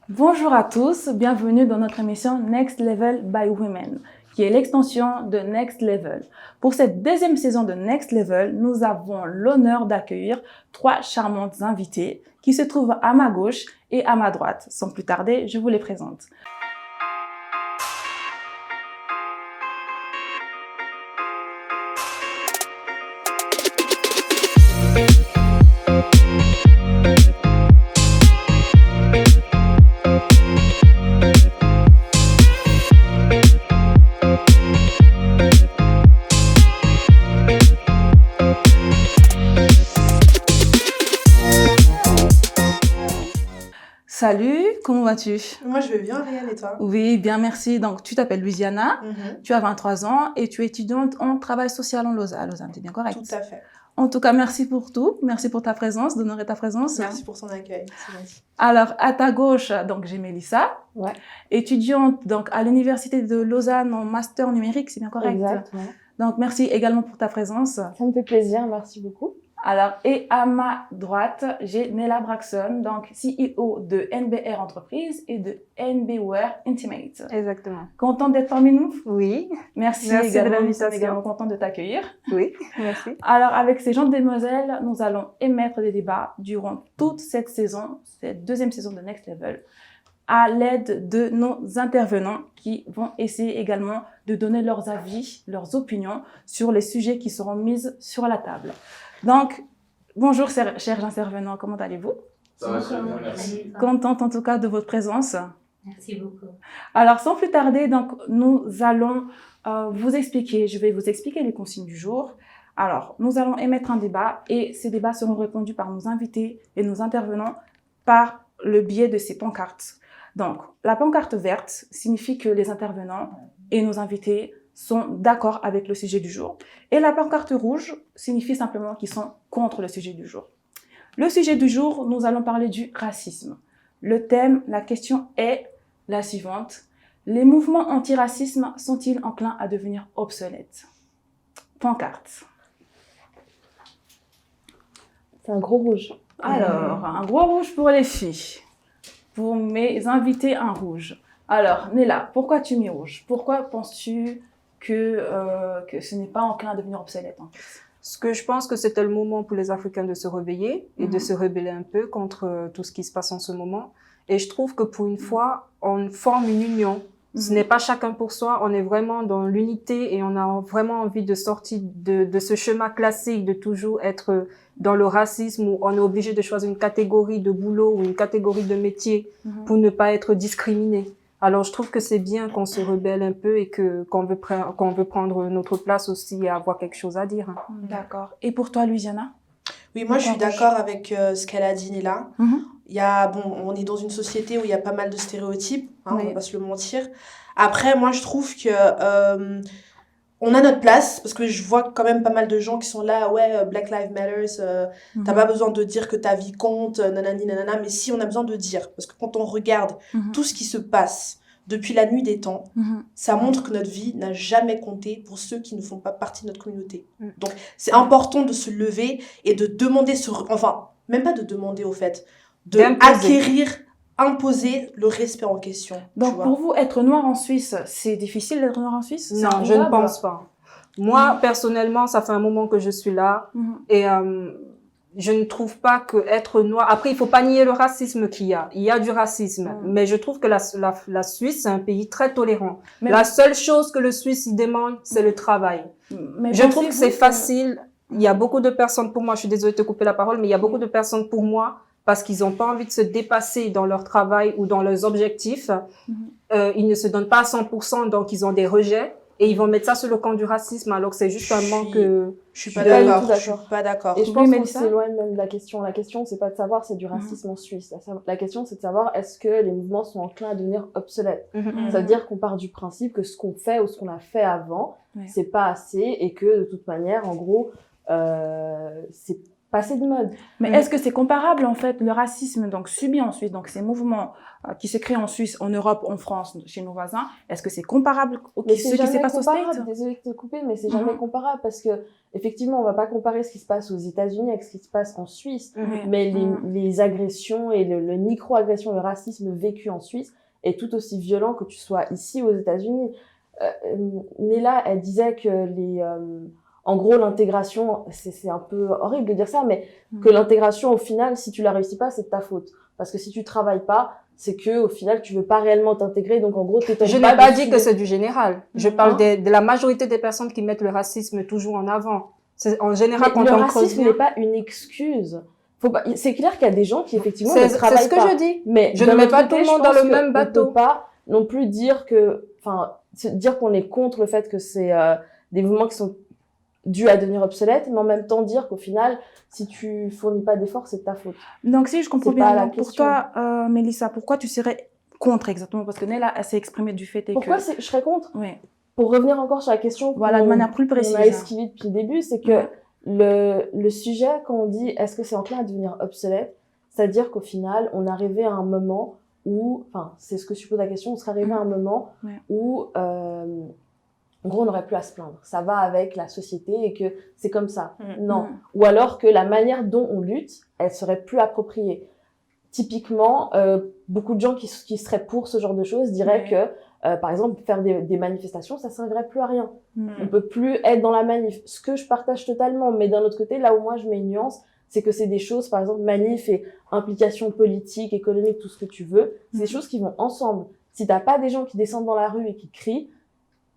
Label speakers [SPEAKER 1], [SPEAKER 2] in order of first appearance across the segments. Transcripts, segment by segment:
[SPEAKER 1] Bonjour à tous, bienvenue dans notre émission Next Level by Women, qui est l'extension de Next Level. Pour cette deuxième saison de Next Level, nous avons l'honneur d'accueillir 3 charmantes invitées qui se trouvent à ma gauche et à ma droite. Sans plus tarder, je vous les présente. Salut, comment vas-tu?
[SPEAKER 2] Moi, je vais bien, Réal, et toi?
[SPEAKER 1] Oui, bien, merci. Donc, tu t'appelles Louisiana, tu as 23 ans et tu es étudiante en travail social à Lausanne, c'est bien correct?
[SPEAKER 2] Tout à fait.
[SPEAKER 1] En tout cas, merci pour tout. Merci pour ta présence, d'honorer ta présence.
[SPEAKER 2] Merci pour ton accueil. C'est gentil.
[SPEAKER 1] Alors, à ta gauche, donc, j'ai Mélissa,
[SPEAKER 3] Ouais.
[SPEAKER 1] étudiante donc, à l'Université de Lausanne en master numérique, c'est bien correct?
[SPEAKER 3] Exactement.
[SPEAKER 1] Donc, merci également pour ta présence.
[SPEAKER 3] Ça me fait plaisir, merci beaucoup.
[SPEAKER 1] Alors, et à ma droite, j'ai Nella Braxton, donc CEO de NBR Entreprise et de NBWare Intimate.
[SPEAKER 3] Exactement.
[SPEAKER 1] Contente d'être parmi nous?
[SPEAKER 3] Oui.
[SPEAKER 1] Merci
[SPEAKER 3] Merci
[SPEAKER 1] également,
[SPEAKER 3] de
[SPEAKER 1] nous sommes
[SPEAKER 3] l'invitation.
[SPEAKER 1] également contents de t'accueillir.
[SPEAKER 3] Oui, merci.
[SPEAKER 1] Alors, avec ces gens de demoiselles, nous allons émettre des débats durant toute cette saison, cette deuxième saison de Next Level, à l'aide de nos intervenants qui vont essayer également de donner leurs avis, leurs opinions sur les sujets qui seront mis sur la table. Donc, bonjour chers intervenants, comment allez-vous?
[SPEAKER 4] Ça va très bien, merci.
[SPEAKER 1] Contente en tout cas de votre présence.
[SPEAKER 5] Merci beaucoup.
[SPEAKER 1] Alors, sans plus tarder, donc, nous allons vous expliquer, je vais vous expliquer les consignes du jour. Alors, nous allons émettre un débat et ces débats seront répondus par nos invités et nos intervenants par le biais de ces pancartes. Donc, la pancarte verte signifie que les intervenants et nos invités sont d'accord avec le sujet du jour. Et la pancarte rouge signifie simplement qu'ils sont contre le sujet du jour. Le sujet du jour, nous allons parler du racisme. Le thème, la question est la suivante. Les mouvements antiracisme sont-ils enclins à devenir obsolètes? Pancarte.
[SPEAKER 3] C'est un gros rouge.
[SPEAKER 1] Alors, un gros rouge pour les filles. Pour mes invités, un rouge. Alors, Nella, pourquoi tu mets rouge? Pourquoi penses-tu que ce n'est pas enclin à devenir obsolète en fait?
[SPEAKER 6] Ce que je pense que c'était le moment pour les Africains de se réveiller et de se rebeller un peu contre tout ce qui se passe en ce moment. Et je trouve que pour une fois, on forme une union. Ce n'est pas chacun pour soi, on est vraiment dans l'unité et on a vraiment envie de sortir de ce chemin classique de toujours être dans le racisme où on est obligé de choisir une catégorie de boulot ou une catégorie de métier pour ne pas être discriminé. Alors, je trouve que c'est bien qu'on se rebelle un peu et qu'on veut prendre notre place aussi et avoir quelque chose à dire.
[SPEAKER 1] D'accord. Et pour toi, Louisiana?
[SPEAKER 2] Oui, moi, je suis
[SPEAKER 1] Pourquoi
[SPEAKER 2] d'accord avec ce qu'elle a dit, Nella. Il y a, bon, on est dans une société où il y a pas mal de stéréotypes, hein,
[SPEAKER 1] Oui.
[SPEAKER 2] on va pas se le mentir. Après, moi, je trouve que on a notre place, parce que je vois quand même pas mal de gens qui sont là, ouais, Black Lives Matter, t'as pas besoin de dire que ta vie compte, nanani, nanana, mais si, on a besoin de dire, parce que quand on regarde tout ce qui se passe depuis la nuit des temps, ça montre que notre vie n'a jamais compté pour ceux qui ne font pas partie de notre communauté. Donc, c'est important de se lever et de demander, enfin, même pas de demander au fait, imposer le respect en question.
[SPEAKER 1] Donc, pour vous, être noir en Suisse, c'est difficile d'être noir en Suisse?
[SPEAKER 6] Non, je ne pense pas. Moi, personnellement, ça fait un moment que je suis là et je ne trouve pas que être noir... Après, il faut pas nier le racisme qu'il y a. Il y a du racisme. Mais je trouve que la Suisse, c'est un pays très tolérant.
[SPEAKER 1] Mais
[SPEAKER 6] la seule chose que le Suisse il demande, c'est le travail.
[SPEAKER 1] Mais
[SPEAKER 6] je trouve que c'est facile. Il y a beaucoup de personnes, pour moi, je suis désolée de te couper la parole, mais il y a beaucoup de personnes pour moi, parce qu'ils n'ont pas envie de se dépasser dans leur travail ou dans leurs objectifs. Ils ne se donnent pas à 100%, donc ils ont des rejets. Et ils vont mettre ça sur le camp du racisme, alors que c'est juste un manque...
[SPEAKER 2] Je suis pas d'accord. Je suis pas d'accord.
[SPEAKER 3] Et je pense qu'on s'éloigne même de la question. La question, c'est pas de savoir c'est du racisme en Suisse. La question, c'est de savoir est-ce que les mouvements sont enclins à devenir obsolètes. Ça veut dire qu'on part du principe que ce qu'on fait ou ce qu'on a fait avant, c'est pas assez et que de toute manière, en gros, c'est passé de mode.
[SPEAKER 1] Mais est-ce que c'est comparable, en fait, le racisme donc subi en Suisse, donc ces mouvements qui se créent en Suisse, en Europe, en France, chez nos voisins, est-ce que c'est comparable au
[SPEAKER 3] Mais
[SPEAKER 1] ce
[SPEAKER 3] c'est
[SPEAKER 1] qui se
[SPEAKER 3] jamais
[SPEAKER 1] passe aux
[SPEAKER 3] comparable,
[SPEAKER 1] States?
[SPEAKER 3] désolée de te couper, mais c'est jamais comparable parce que, effectivement, on va pas comparer ce qui se passe aux États-Unis avec ce qui se passe en Suisse, mais les agressions et le micro-agression, le racisme vécu en Suisse est tout aussi violent que tu sois ici aux États-Unis. Nella, elle disait que en gros, l'intégration, c'est un peu horrible de dire ça, mais que l'intégration, au final, si tu la réussis pas, c'est de ta faute. Parce que si tu travailles pas, c'est que, au final, tu veux pas réellement t'intégrer, donc en gros,
[SPEAKER 6] Je n'ai pas dit que c'est du général. Je parle de la majorité des personnes qui mettent le racisme toujours en avant. En général,
[SPEAKER 3] mais
[SPEAKER 6] quand
[SPEAKER 3] le
[SPEAKER 6] on creuse
[SPEAKER 3] racisme
[SPEAKER 6] bien...
[SPEAKER 3] n'est pas une excuse. C'est clair qu'il y a des gens qui, effectivement, ne
[SPEAKER 6] C'est
[SPEAKER 3] travaillent
[SPEAKER 6] ce que
[SPEAKER 3] pas.
[SPEAKER 6] je dis.
[SPEAKER 3] Mais
[SPEAKER 6] Je ne mets pas tout le monde dans le même bateau.
[SPEAKER 3] On peut pas non plus dire que, enfin, dire qu'on est contre le fait que c'est des mouvements qui sont dus à devenir obsolètes, mais en même temps dire qu'au final, si tu fournis pas d'efforts, c'est de ta faute.
[SPEAKER 1] Donc, si je comprends
[SPEAKER 3] C'est pas
[SPEAKER 1] bien,
[SPEAKER 3] la
[SPEAKER 1] donc, pour
[SPEAKER 3] question.
[SPEAKER 1] toi, Mélissa, pourquoi tu serais contre exactement? Parce que Nella, elle s'est exprimée du fait
[SPEAKER 3] Pourquoi
[SPEAKER 1] que...
[SPEAKER 3] je serais contre?
[SPEAKER 1] Oui.
[SPEAKER 3] Pour revenir encore sur la question
[SPEAKER 1] Voilà, de manière plus précise.
[SPEAKER 3] qu'on a esquivée depuis le début, c'est que le sujet, quand on dit est-ce que c'est enclin à devenir obsolète, c'est-à-dire qu'au final, on arrivait à un moment où, enfin, c'est ce que suppose la question, on serait arrivé à un moment où, en gros, on n'aurait plus à se plaindre. Ça va avec la société et que c'est comme ça. Non. Ou alors que la manière dont on lutte, elle serait plus appropriée. Typiquement, beaucoup de gens qui seraient pour ce genre de choses diraient que, par exemple, faire des manifestations, ça servirait plus à rien. On peut plus être dans la manif. Ce que je partage totalement, mais d'un autre côté, là où moi je mets une nuance, c'est que c'est des choses, par exemple, manif et implication politique, économique, tout ce que tu veux, c'est des choses qui vont ensemble. Si t'as pas des gens qui descendent dans la rue et qui crient,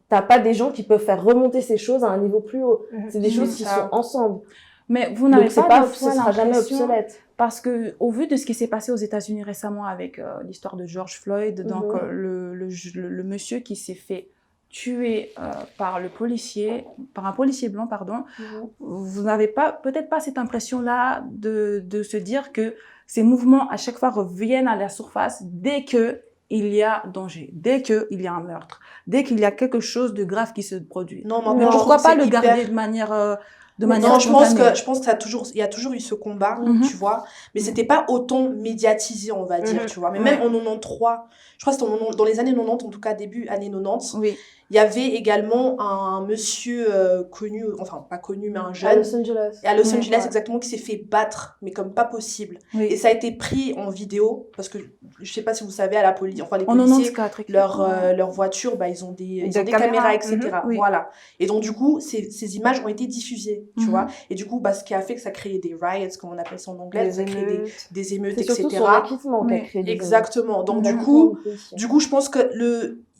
[SPEAKER 3] t'as pas des gens qui peuvent faire remonter ces choses à un niveau plus haut. C'est des choses qui sont ensemble.
[SPEAKER 1] Mais vous n'avez
[SPEAKER 3] Donc,
[SPEAKER 1] pas,
[SPEAKER 3] ce sera jamais obsolète.
[SPEAKER 1] Parce que, au vu de ce qui s'est passé aux États-Unis récemment avec l'histoire de George Floyd, donc le monsieur qui s'est fait tuer par un policier blanc, pardon, vous n'avez peut-être pas cette impression-là de se dire que ces mouvements à chaque fois reviennent à la surface dès que il y a danger, dès qu'il y a un meurtre, dès qu'il y a quelque chose de grave qui se produit.
[SPEAKER 2] Non,
[SPEAKER 1] mais pourquoi pas le garder de manière
[SPEAKER 2] non, je pense
[SPEAKER 1] spontanée.
[SPEAKER 2] que il y a toujours eu ce combat, tu vois, mais c'était pas autant médiatisé, on va dire, tu vois. Mais même en 93, je crois que c'était dans les années 90, en tout cas début années 90, il y avait également un monsieur connu, enfin pas connu, mais un jeune.
[SPEAKER 3] À Los Angeles.
[SPEAKER 2] À Los Angeles, exactement, qui s'est fait battre, mais comme pas possible. Et ça a été pris en vidéo, parce que je sais pas si vous savez, à la police, enfin les policiers, leur voiture, bah, ils ont des caméras, etc. Voilà. Et donc, du coup, ces images ont été diffusées, tu vois. Et du coup, bah, ce qui a fait que ça créait des riots, comme on appelle ça en anglais, ça crée des émeutes, etc.
[SPEAKER 3] C'est surtout son acquittement qui a créé des
[SPEAKER 2] exactement. Donc, du coup, je pense que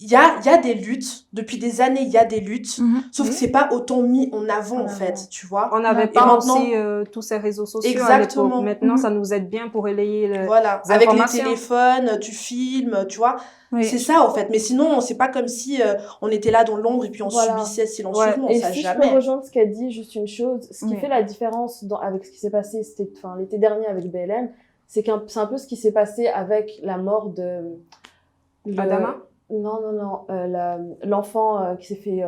[SPEAKER 2] il y a des luttes, depuis des années, il y a des luttes, sauf que c'est pas autant mis en avant, en fait, tu vois.
[SPEAKER 6] On n'avait pas aussi tous ces réseaux sociaux.
[SPEAKER 2] Exactement.
[SPEAKER 6] Maintenant, ça nous aide bien pour relayer les
[SPEAKER 2] avec les téléphones, tu filmes, tu vois. C'est ça, en fait. Mais sinon, c'est pas comme si on était là dans l'ombre et puis on subissait silencieusement,
[SPEAKER 3] et
[SPEAKER 2] ça
[SPEAKER 3] si
[SPEAKER 2] jamais.
[SPEAKER 3] je peux rejoindre ce qu'elle dit, juste une chose, ce qui fait la différence avec ce qui s'est passé, c'était, l'été dernier avec BLM, c'est un peu ce qui s'est passé avec la mort de...
[SPEAKER 6] Adama?
[SPEAKER 3] Non, l'enfant qui s'est fait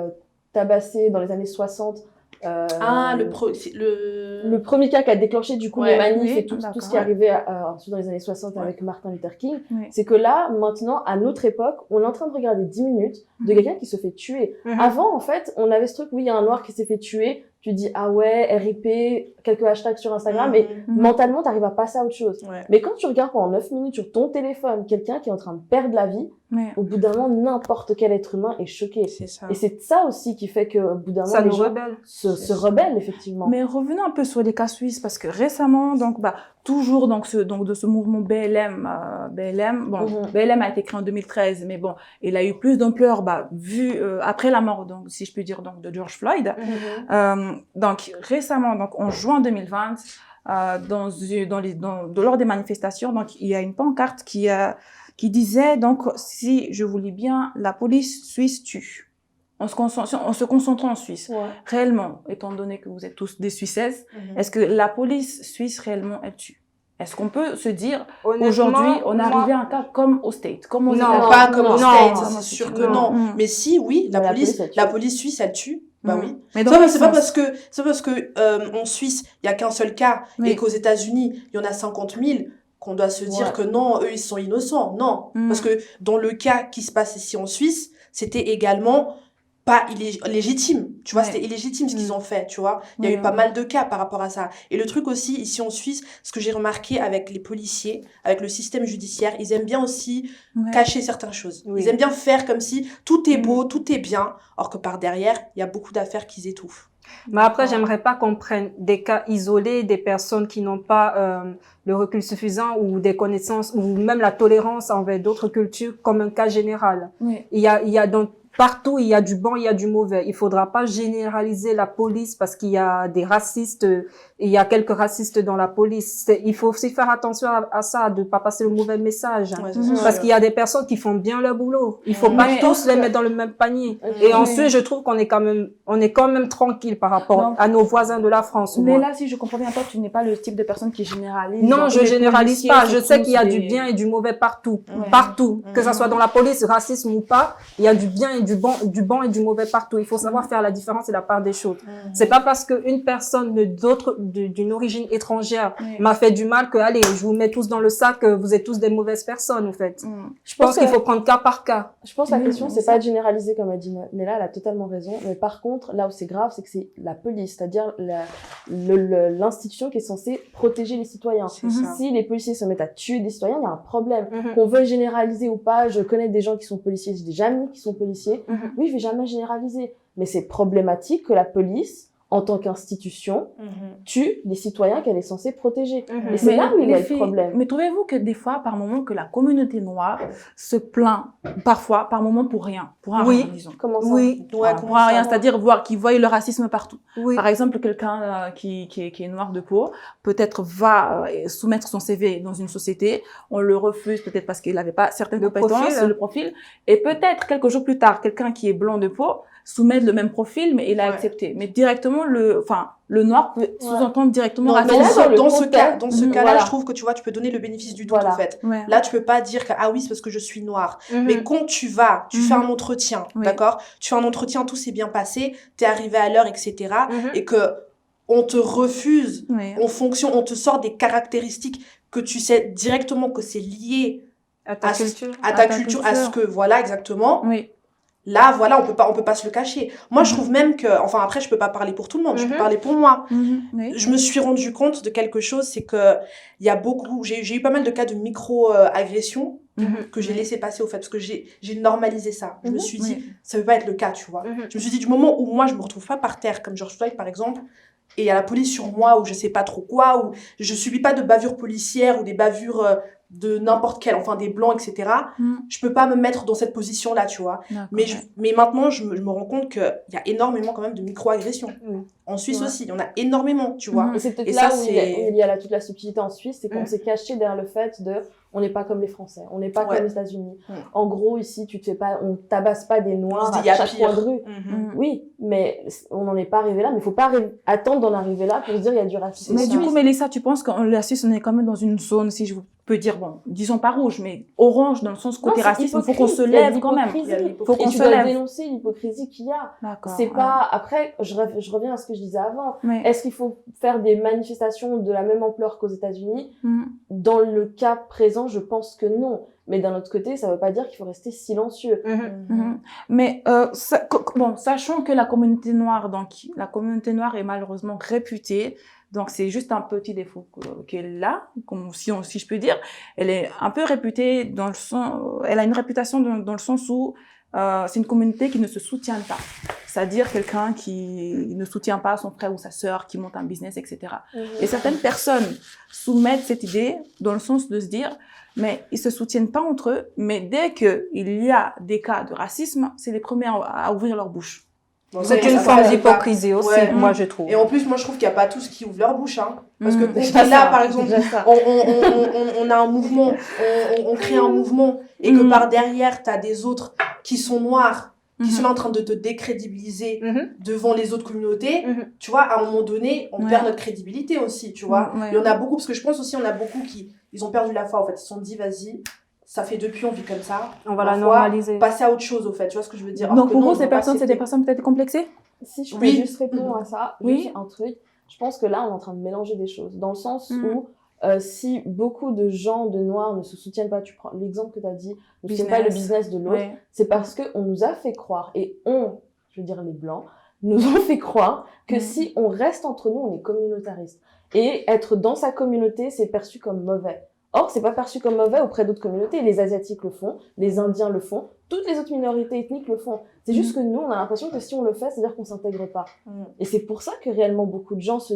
[SPEAKER 3] tabasser dans les années 60. Le premier cas qui a déclenché du coup les manifs et tout ce qui est arrivé ensuite dans les années 60 avec Martin Luther King, c'est que là, maintenant, à notre époque, on est en train de regarder 10 minutes de quelqu'un qui se fait tuer. Avant, en fait, on avait ce truc, oui, il y a un noir qui s'est fait tuer, tu dis, ah ouais, RIP, quelques hashtags sur Instagram, mais mentalement, t'arrives à passer à autre chose. Mais quand tu regardes pendant 9 minutes sur ton téléphone quelqu'un qui est en train de perdre la vie, au bout d'un moment, n'importe quel être humain est choqué.
[SPEAKER 2] Ça.
[SPEAKER 3] Et c'est ça aussi qui fait qu'au bout d'un moment, les gens se rebellent, effectivement.
[SPEAKER 1] Mais revenons un peu sur les cas suisses, parce que récemment, donc, toujours de ce mouvement BLM, BLM a été créé en 2013, mais bon, il a eu plus d'ampleur, vu après la mort, donc, si je puis dire, donc, de George Floyd. Donc, récemment, donc, en juin 2020, lors des manifestations, donc, il y a une pancarte qui disait, donc, si je vous lis bien, la police suisse tue. En se concentrant en Suisse. Réellement, étant donné que vous êtes tous des Suissesses, est-ce que la police suisse, réellement, elle tue? Est-ce qu'on peut se dire,
[SPEAKER 6] Honnêtement,
[SPEAKER 1] aujourd'hui, on est
[SPEAKER 6] moi-
[SPEAKER 1] arrivé à un cas comme aux States, comme aux
[SPEAKER 6] Non,
[SPEAKER 1] États-Unis?
[SPEAKER 2] Pas comme
[SPEAKER 6] non,
[SPEAKER 2] aux
[SPEAKER 6] non,
[SPEAKER 2] States,
[SPEAKER 1] non,
[SPEAKER 2] c'est sûr que
[SPEAKER 6] non.
[SPEAKER 2] non.
[SPEAKER 1] Mm.
[SPEAKER 2] Mais si, oui,
[SPEAKER 3] Mais la police, elle tue.
[SPEAKER 2] la police suisse, elle tue. Bah
[SPEAKER 1] Mm.
[SPEAKER 2] oui.
[SPEAKER 1] Mais dans
[SPEAKER 2] Ça,
[SPEAKER 1] quel
[SPEAKER 2] c'est pas
[SPEAKER 1] sens?
[SPEAKER 2] parce que en Suisse, il y a qu'un seul cas
[SPEAKER 1] Oui.
[SPEAKER 2] et qu'aux États-Unis, il y en a 50 000 qu'on doit se dire
[SPEAKER 3] Ouais.
[SPEAKER 2] que non, eux, ils sont innocents. Non.
[SPEAKER 1] Mm.
[SPEAKER 2] Parce que dans le cas qui se passe ici en Suisse, c'était également pas légitime. Tu vois,
[SPEAKER 1] Ouais.
[SPEAKER 2] c'était illégitime ce qu'ils
[SPEAKER 1] Mm.
[SPEAKER 2] ont fait, tu vois. Il y a
[SPEAKER 1] Ouais,
[SPEAKER 2] eu pas mal de cas par rapport à ça. Et le truc aussi, ici en Suisse, ce que j'ai remarqué avec les policiers, avec le système judiciaire, ils aiment bien aussi
[SPEAKER 1] Ouais.
[SPEAKER 2] cacher certaines choses.
[SPEAKER 6] Oui.
[SPEAKER 2] Ils aiment bien faire comme si tout est beau,
[SPEAKER 1] Mm.
[SPEAKER 2] tout est bien, or que par derrière, il y a beaucoup d'affaires qu'ils étouffent.
[SPEAKER 6] Mais après, j'aimerais pas qu'on prenne des cas isolés, des personnes qui n'ont pas le recul suffisant ou des connaissances ou même la tolérance envers d'autres cultures comme un cas général.
[SPEAKER 1] Oui.
[SPEAKER 6] Il y a donc partout, il y a du bon, il y a du mauvais. Il faudra pas généraliser la police parce qu'il y a des racistes, il y a quelques racistes dans la police. Il faut aussi faire attention à ça, de pas passer le mauvais message.
[SPEAKER 2] Ouais, c'est
[SPEAKER 1] Mhm.
[SPEAKER 2] sûr.
[SPEAKER 6] Parce qu'il y a des personnes qui font bien leur boulot. Il faut
[SPEAKER 2] Mais
[SPEAKER 6] pas
[SPEAKER 1] je
[SPEAKER 6] tous
[SPEAKER 1] pense
[SPEAKER 6] les
[SPEAKER 1] que-
[SPEAKER 6] mettre dans le même panier.
[SPEAKER 3] Ok.
[SPEAKER 6] Et
[SPEAKER 1] Oui.
[SPEAKER 6] ensuite, je trouve qu'on est quand même tranquille par rapport
[SPEAKER 1] Donc-
[SPEAKER 6] à nos voisins de la France. au
[SPEAKER 1] Mais
[SPEAKER 6] moins.
[SPEAKER 1] là, si je comprends bien, toi, tu n'es pas le type de personne qui généralise.
[SPEAKER 6] Non,
[SPEAKER 1] genre,
[SPEAKER 6] je
[SPEAKER 1] les
[SPEAKER 6] généralise
[SPEAKER 1] policiers
[SPEAKER 6] pas.
[SPEAKER 1] sont
[SPEAKER 6] Je sais
[SPEAKER 1] tous
[SPEAKER 6] qu'il y a
[SPEAKER 1] des-
[SPEAKER 6] du bien et du mauvais partout.
[SPEAKER 2] Ouais.
[SPEAKER 6] Partout. Que ça
[SPEAKER 2] Mhm.
[SPEAKER 6] soit dans la police, racisme ou pas, il y a du bien et du bon et du mauvais partout. Il faut savoir faire la différence et la part des choses. C'est pas parce qu'une personne d'une origine étrangère
[SPEAKER 1] Oui.
[SPEAKER 6] m'a fait du mal que, allez, je vous mets tous dans le sac, vous êtes tous des mauvaises personnes, en fait.
[SPEAKER 1] Mm.
[SPEAKER 6] Je pense
[SPEAKER 3] que-
[SPEAKER 6] qu'il faut prendre cas par cas.
[SPEAKER 3] Je pense que la
[SPEAKER 1] Oui,
[SPEAKER 3] question,
[SPEAKER 1] mais
[SPEAKER 3] c'est
[SPEAKER 1] ça-
[SPEAKER 3] pas de généraliser comme a dit Nella, elle a totalement raison. Mais par contre, là où c'est grave, c'est que c'est la police, c'est-à-dire l'institution qui est censée protéger les citoyens.
[SPEAKER 2] C'est ça.
[SPEAKER 3] Si les policiers se mettent à tuer des citoyens, il y a un problème.
[SPEAKER 6] Mhm.
[SPEAKER 3] Qu'on veut généraliser ou pas, je connais des gens qui sont policiers, j'ai des amis qui sont policiers.
[SPEAKER 6] Mhm.
[SPEAKER 3] Oui, je vais jamais généraliser. Mais c'est problématique que la police, en tant qu'institution, tue les citoyens qu'elle est censée protéger.
[SPEAKER 6] Mhm.
[SPEAKER 3] Et c'est là où il y
[SPEAKER 1] les
[SPEAKER 3] a le
[SPEAKER 1] filles,
[SPEAKER 3] problème.
[SPEAKER 1] mais trouvez-vous que des fois, par moment, que la communauté noire se plaint, parfois, par moment, pour rien,
[SPEAKER 6] Oui.
[SPEAKER 1] disons.
[SPEAKER 3] Comment ça?
[SPEAKER 6] Oui,
[SPEAKER 2] Ouais,
[SPEAKER 1] Pour
[SPEAKER 2] comment
[SPEAKER 1] rien,
[SPEAKER 2] ça
[SPEAKER 1] c'est-à-dire voir qu'ils voient le racisme partout.
[SPEAKER 6] oui.
[SPEAKER 1] Par exemple, quelqu'un qui est noir de peau, peut-être va soumettre son CV dans une société, on le refuse peut-être parce qu'il n'avait pas certaines
[SPEAKER 6] Le
[SPEAKER 1] compétences,
[SPEAKER 6] profil.
[SPEAKER 1] le profil, et peut-être quelques jours plus tard, quelqu'un qui est blanc de peau soumet le même profil, mais il a
[SPEAKER 2] Ouais.
[SPEAKER 1] accepté. Mais directement, le noir peut sous-entendre directement
[SPEAKER 2] Non,
[SPEAKER 1] racisme.
[SPEAKER 3] mais là,
[SPEAKER 2] dans ce
[SPEAKER 3] contexte,
[SPEAKER 2] cas, dans ce cas-là,
[SPEAKER 3] voilà.
[SPEAKER 2] je trouve que tu vois, tu peux donner le bénéfice du doute
[SPEAKER 3] Voilà.
[SPEAKER 2] en fait.
[SPEAKER 1] Ouais.
[SPEAKER 2] Là, tu peux pas dire que ah oui, c'est parce que je suis noire.
[SPEAKER 6] Mhm.
[SPEAKER 2] Mais quand tu vas, tu fais
[SPEAKER 1] Mhm.
[SPEAKER 2] un entretien,
[SPEAKER 1] Oui.
[SPEAKER 2] d'accord? Tu fais un entretien, tout s'est bien passé, t'es arrivé à l'heure, etc.
[SPEAKER 6] Mhm.
[SPEAKER 2] Et que on te refuse
[SPEAKER 1] Ouais.
[SPEAKER 2] en fonction, on te sort des caractéristiques que tu sais directement que c'est lié
[SPEAKER 6] À ta
[SPEAKER 2] à,
[SPEAKER 6] culture.
[SPEAKER 2] à ta
[SPEAKER 1] ta
[SPEAKER 2] culture, à
[SPEAKER 1] culture.
[SPEAKER 2] ce que, voilà, exactement.
[SPEAKER 1] Oui.
[SPEAKER 2] Là, voilà, on peut pas se le cacher. Moi, je trouve même que, enfin, après, je peux pas parler pour tout le monde, je peux
[SPEAKER 6] Mhm.
[SPEAKER 2] parler pour moi.
[SPEAKER 1] Mhm. Oui.
[SPEAKER 2] Je me suis rendu compte de quelque chose, c'est que il y a beaucoup, j'ai eu pas mal de cas de micro-agressions
[SPEAKER 6] Mhm.
[SPEAKER 2] que j'ai laissé passer au fait, parce que j'ai normalisé ça. Je me
[SPEAKER 3] Mhm.
[SPEAKER 2] suis dit,
[SPEAKER 1] Oui.
[SPEAKER 2] ça peut pas être le cas, tu vois.
[SPEAKER 6] Mhm.
[SPEAKER 2] Je me suis dit, du moment où moi, je me retrouve pas par terre, comme George Floyd, par exemple, et il y a la police sur moi, ou je sais pas trop quoi, ou je subis pas de bavures policières, ou des bavures de n'importe quelle, enfin des blancs, etc.
[SPEAKER 1] Mhm.
[SPEAKER 2] Je peux pas me mettre dans cette position-là, tu vois.
[SPEAKER 1] D'accord,
[SPEAKER 2] Mais,
[SPEAKER 1] ouais.
[SPEAKER 2] mais maintenant, je me rends compte qu'il y a énormément quand même de micro-agressions.
[SPEAKER 6] Oui.
[SPEAKER 2] En Suisse
[SPEAKER 3] Ouais.
[SPEAKER 2] aussi, il y en a énormément, tu vois.
[SPEAKER 1] Mhm.
[SPEAKER 3] Et c'est peut-être
[SPEAKER 2] Et
[SPEAKER 3] là
[SPEAKER 2] ça,
[SPEAKER 3] où il y a,
[SPEAKER 2] c'est-
[SPEAKER 3] où il y a toute la subtilité en Suisse, c'est qu'on
[SPEAKER 2] Mm.
[SPEAKER 3] s'est caché derrière le fait de on n'est pas comme les Français, on n'est pas
[SPEAKER 2] Ouais.
[SPEAKER 3] comme les États-Unis.
[SPEAKER 2] Mm.
[SPEAKER 3] En gros, ici, tu te fais pas, on tabasse pas des
[SPEAKER 2] On
[SPEAKER 3] noirs
[SPEAKER 2] se dit,
[SPEAKER 3] à
[SPEAKER 2] il y a
[SPEAKER 3] chaque
[SPEAKER 2] pire.
[SPEAKER 3] coin de rue.
[SPEAKER 2] Mhm.
[SPEAKER 1] Mhm.
[SPEAKER 3] Oui, mais on n'en est pas arrivé là, mais il faut pas attendre d'en arriver là pour se dire il y a du racisme.
[SPEAKER 1] Mais
[SPEAKER 2] C'est
[SPEAKER 1] du
[SPEAKER 2] ça.
[SPEAKER 1] coup, Mélissa, tu penses qu'en la Suisse, on est quand même dans une zone, si je peux dire, bon, disons pas rouge, mais orange dans le sens côté
[SPEAKER 3] Non, c'est
[SPEAKER 1] racisme, il faut qu'on se
[SPEAKER 3] hypocrite, il y a de
[SPEAKER 1] lève quand même.
[SPEAKER 3] l'hypocrisie.
[SPEAKER 2] Il y a de
[SPEAKER 1] Faut
[SPEAKER 2] l'hypocrisie.
[SPEAKER 3] Et
[SPEAKER 1] qu'on
[SPEAKER 3] tu
[SPEAKER 1] se
[SPEAKER 3] dois
[SPEAKER 1] lève.
[SPEAKER 3] dénoncer l'hypocrisie qu'il y a.
[SPEAKER 1] D'accord.
[SPEAKER 3] C'est
[SPEAKER 1] ouais.
[SPEAKER 3] pas, après, je reviens à ce que je disais avant.
[SPEAKER 1] Ouais.
[SPEAKER 3] Est-ce qu'il faut faire des manifestations de la même ampleur qu'aux États-Unis?
[SPEAKER 1] Mhm.
[SPEAKER 3] Dans le cas présent, je pense que non. Mais d'un autre côté, ça veut pas dire qu'il faut rester silencieux.
[SPEAKER 6] Mhm.
[SPEAKER 1] Mhm. Mais bon, sachant que la communauté noire est malheureusement réputée, donc c'est juste un petit défaut qu'elle a, comme si je peux dire, elle est un peu réputée dans le sens, elle a une réputation dans le sens où c'est une communauté qui ne se soutient pas, c'est-à-dire quelqu'un qui ne soutient pas son frère ou sa sœur, qui monte un business, etc. Et certaines personnes soumettent cette idée dans le sens de se dire, mais ils se soutiennent pas entre eux, mais dès que il y a des cas de racisme, c'est les premiers à ouvrir leur bouche.
[SPEAKER 2] Bon,
[SPEAKER 6] C'est
[SPEAKER 2] ça,
[SPEAKER 6] une
[SPEAKER 2] ça
[SPEAKER 6] forme
[SPEAKER 2] passe pas.
[SPEAKER 6] d'hypocrisie aussi,
[SPEAKER 2] Ouais.
[SPEAKER 6] moi, je trouve.
[SPEAKER 2] Et en plus, moi, je trouve qu'il n'y a pas tous qui ouvrent leur bouche, hein. Parce que
[SPEAKER 1] Mhm.
[SPEAKER 2] quand
[SPEAKER 3] Déjà
[SPEAKER 2] t'es là,
[SPEAKER 3] ça,
[SPEAKER 2] par exemple,
[SPEAKER 3] déjà ça.
[SPEAKER 2] on a un mouvement, on crée un mouvement, et que
[SPEAKER 1] Mhm.
[SPEAKER 2] par derrière, t'as des autres qui sont noirs, qui sont là en train de te décrédibiliser
[SPEAKER 6] Mhm.
[SPEAKER 2] devant les autres communautés,
[SPEAKER 6] Mhm.
[SPEAKER 2] tu vois, à un moment donné, on
[SPEAKER 1] Ouais.
[SPEAKER 2] perd notre crédibilité aussi, tu vois.
[SPEAKER 1] Ouais.
[SPEAKER 2] Il y en a beaucoup, parce que je pense aussi, on a beaucoup ils ont perdu la foi, en fait. Ils se sont dit, vas-y, ça fait depuis, on vit comme ça.
[SPEAKER 6] On va la
[SPEAKER 2] foi,
[SPEAKER 6] normaliser.
[SPEAKER 2] passer à autre chose, au fait, tu vois ce que je veux dire. Alors
[SPEAKER 1] Donc
[SPEAKER 2] que
[SPEAKER 1] pour
[SPEAKER 2] non,
[SPEAKER 1] vous,
[SPEAKER 2] ils
[SPEAKER 1] ces
[SPEAKER 2] vont pas
[SPEAKER 1] personnes, c'est des
[SPEAKER 2] accepter.
[SPEAKER 1] personnes peut-être complexées?
[SPEAKER 3] Si je peux
[SPEAKER 2] Oui.
[SPEAKER 3] juste répondre à ça,
[SPEAKER 1] Oui.
[SPEAKER 3] juste un truc. Je pense que là, on est en train de mélanger des choses. Dans le sens
[SPEAKER 1] Mhm.
[SPEAKER 3] où, si beaucoup de gens de noirs ne se soutiennent pas, tu prends l'exemple que tu as dit, ne soutiennent pas le business de l'autre,
[SPEAKER 1] Ouais.
[SPEAKER 3] c'est parce qu'on nous a fait croire, et je veux dire les blancs, nous ont fait croire que
[SPEAKER 1] Mhm.
[SPEAKER 3] si on reste entre nous, on est communautariste. Et être dans sa communauté, c'est perçu comme mauvais. Or, c'est pas perçu comme mauvais auprès d'autres communautés. Les Asiatiques le font, les Indiens le font, toutes les autres minorités ethniques le font. C'est juste que nous, on a l'impression que si on le fait, c'est-à-dire qu'on s'intègre pas. Et c'est pour ça que réellement beaucoup de gens se